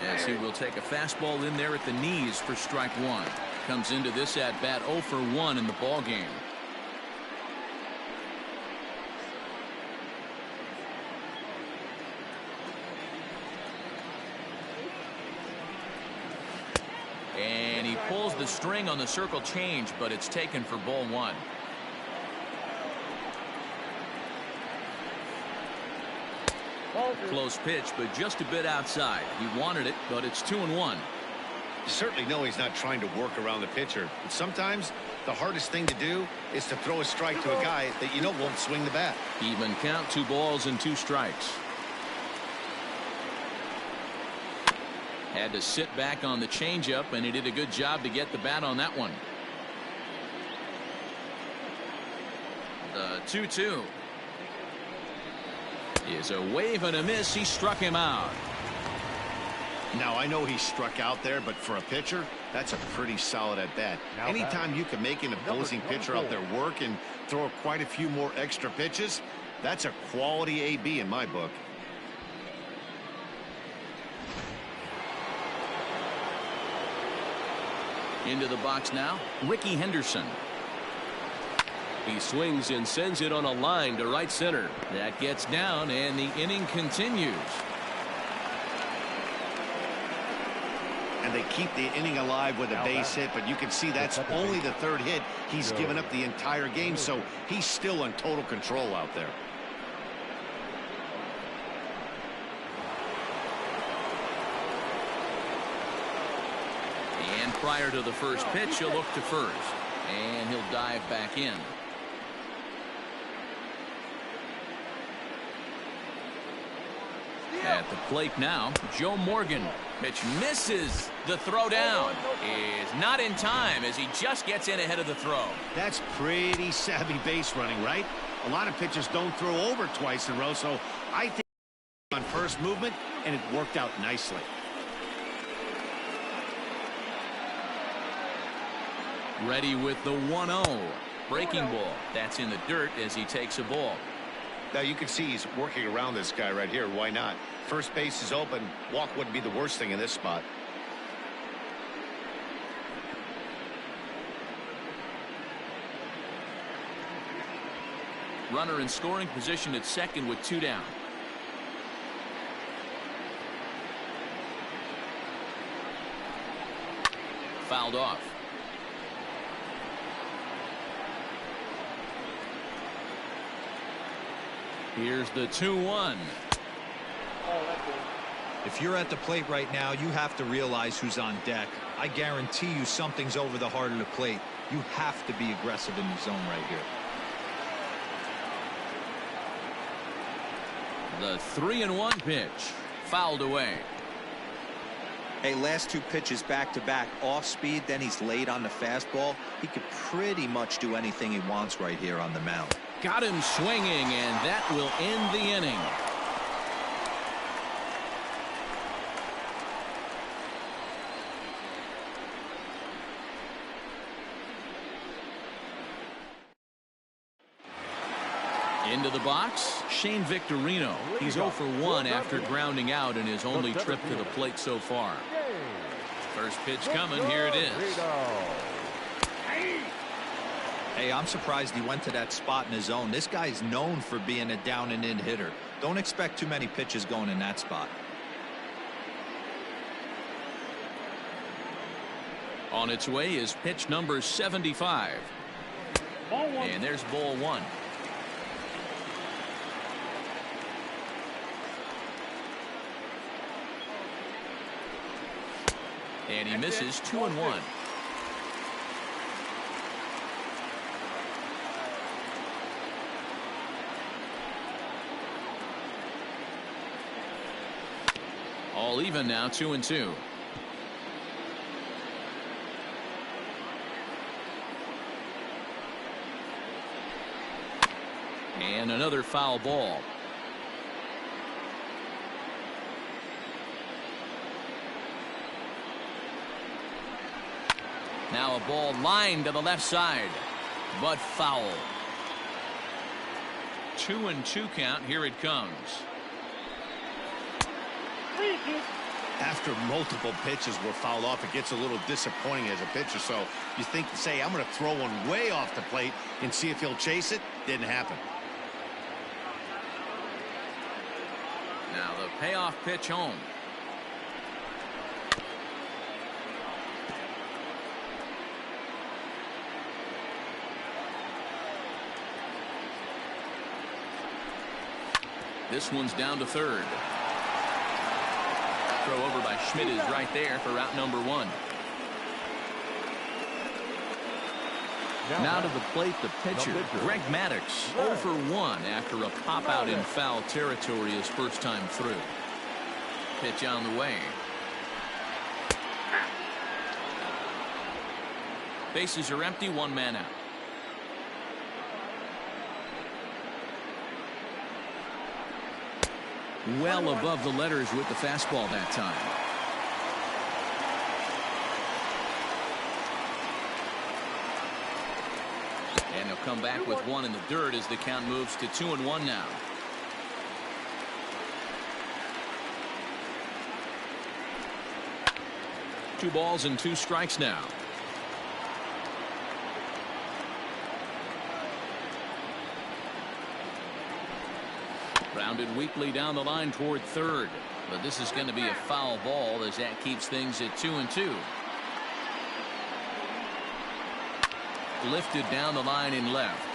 as he will take a fastball in there at the knees for strike 1. Comes into this at bat 0 for 1 in the ball game. He pulls the string on the circle change, but it's taken for ball one. Close pitch, but just a bit outside. He wanted it, but it's 2-1. You certainly know he's not trying to work around the pitcher. But sometimes the hardest thing to do is to throw a strike to a guy that you know won't swing the bat. Even count, 2 balls and 2 strikes. Had to sit back on the changeup, and he did a good job to get the bat on that one. The 2-2 is a wave and a miss. He struck him out. Now, I know he struck out there, but for a pitcher, that's a pretty solid at bat. Anytime you can make an opposing pitcher out there work and throw quite a few more extra pitches, that's a quality AB in my book. Into the box now, Ricky Henderson. He swings and sends it on a line to right center. That gets down, and the inning continues. And they keep the inning alive with a base hit, but you can see that's only the 3rd hit he's given up the entire game, so he's still in total control out there. And prior to the first pitch, he'll look to first, and he'll dive back in. At the plate now, Joe Morgan. Pitch misses. The throw down is not in time as he just gets in ahead of the throw. That's pretty savvy base running, right? A lot of pitchers don't throw over twice in a row, so I think on first movement, and it worked out nicely. Ready with the 1-0. Breaking ball. That's in the dirt as he takes a ball. Now you can see he's working around this guy right here. Why not? First base is open. Walk wouldn't be the worst thing in this spot. Runner in scoring position at second with 2 down. Fouled off. Here's the 2-1. If you're at the plate right now, you have to realize who's on deck. I guarantee you something's over the heart of the plate. You have to be aggressive in the zone right here. The 3-1 pitch. Fouled away. Hey, last 2 pitches back-to-back off speed, then he's late on the fastball. He could pretty much do anything he wants right here on the mound. Got him swinging, and that will end the inning. Into the box, Shane Victorino. He's 0 for 1 after grounding out in his only trip to the plate so far. First pitch coming. Here it is. Hey, I'm surprised he went to that spot in his zone. This guy's known for being a down and in hitter. Don't expect too many pitches going in that spot. On its way is pitch number 75. And there's ball 1. And he misses 2-1. All even now, 2-2. And another foul ball. Now a ball lined to the left side, but foul. 2-2 count. Here it comes. After multiple pitches were fouled off, it gets a little disappointing as a pitcher. So you think, say, I'm going to throw one way off the plate and see if he'll chase it. Didn't happen. Now the payoff pitch home. This one's down to third. Throw over by Schmidt is right there for out number 1. Now to the plate, the pitcher, Greg Maddux, 0 for 1 after a pop out in foul territory his first time through. Pitch on the way. Bases are empty, 1 man out. Well above the letters with the fastball that time. And he'll come back with 1 in the dirt as the count moves to 2-1 now. Two balls and 2 strikes now. Grounded weakly down the line toward third. But this is going to be a foul ball as that keeps things at 2-2. Lifted down the line in left.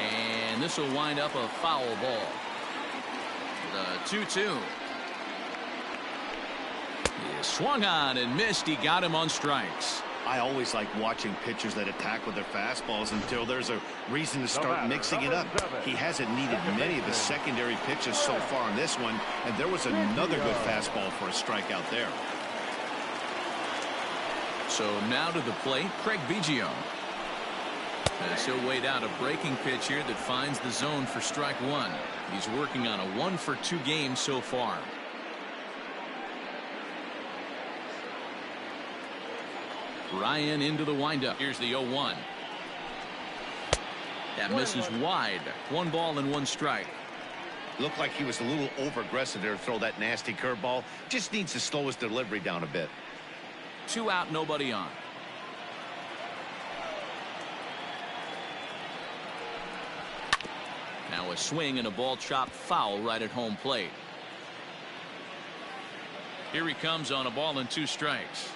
And this will wind up a foul ball. The 2-2. He swung on and missed. He got him on strikes. I always like watching pitchers that attack with their fastballs until there's a reason to start mixing it up. He hasn't needed many of his secondary pitches so far in this one, and there was another good fastball for a strikeout there. So now to the plate, Craig Biggio. As he'll wait out a breaking pitch here that finds the zone for strike 1. He's working on a 1-for-2 game so far. Ryan into the windup. Here's the 0-1. That misses wide. 1 ball and 1 strike. Looked like he was a little over-aggressive there to throw that nasty curveball. Just needs to slow his delivery down a bit. 2 out, nobody on. Now a swing and a ball chopped foul right at home plate. Here he comes on a ball and 2 strikes.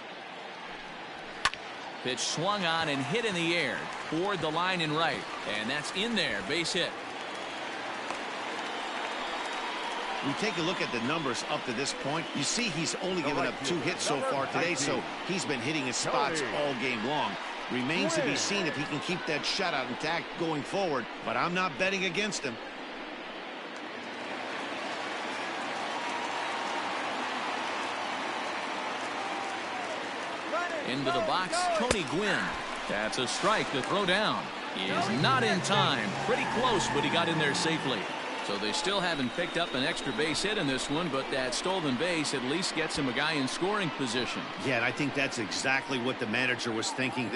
Pitch swung on and hit in the air toward the line and right, and that's in there. Base hit. We take a look at the numbers up to this point. You see he's only given up 2 hits so far today, so he's been hitting his spots all game long. Remains to be seen if he can keep that shutout intact going forward, but I'm not betting against him. Into the box, Tony Gwynn. That's a strike to throw down. He is not in time. Pretty close, but he got in there safely. So they still haven't picked up an extra base hit in this one, but that stolen base at least gets him a guy in scoring position. Yeah, and I think that's exactly what the manager was thinking.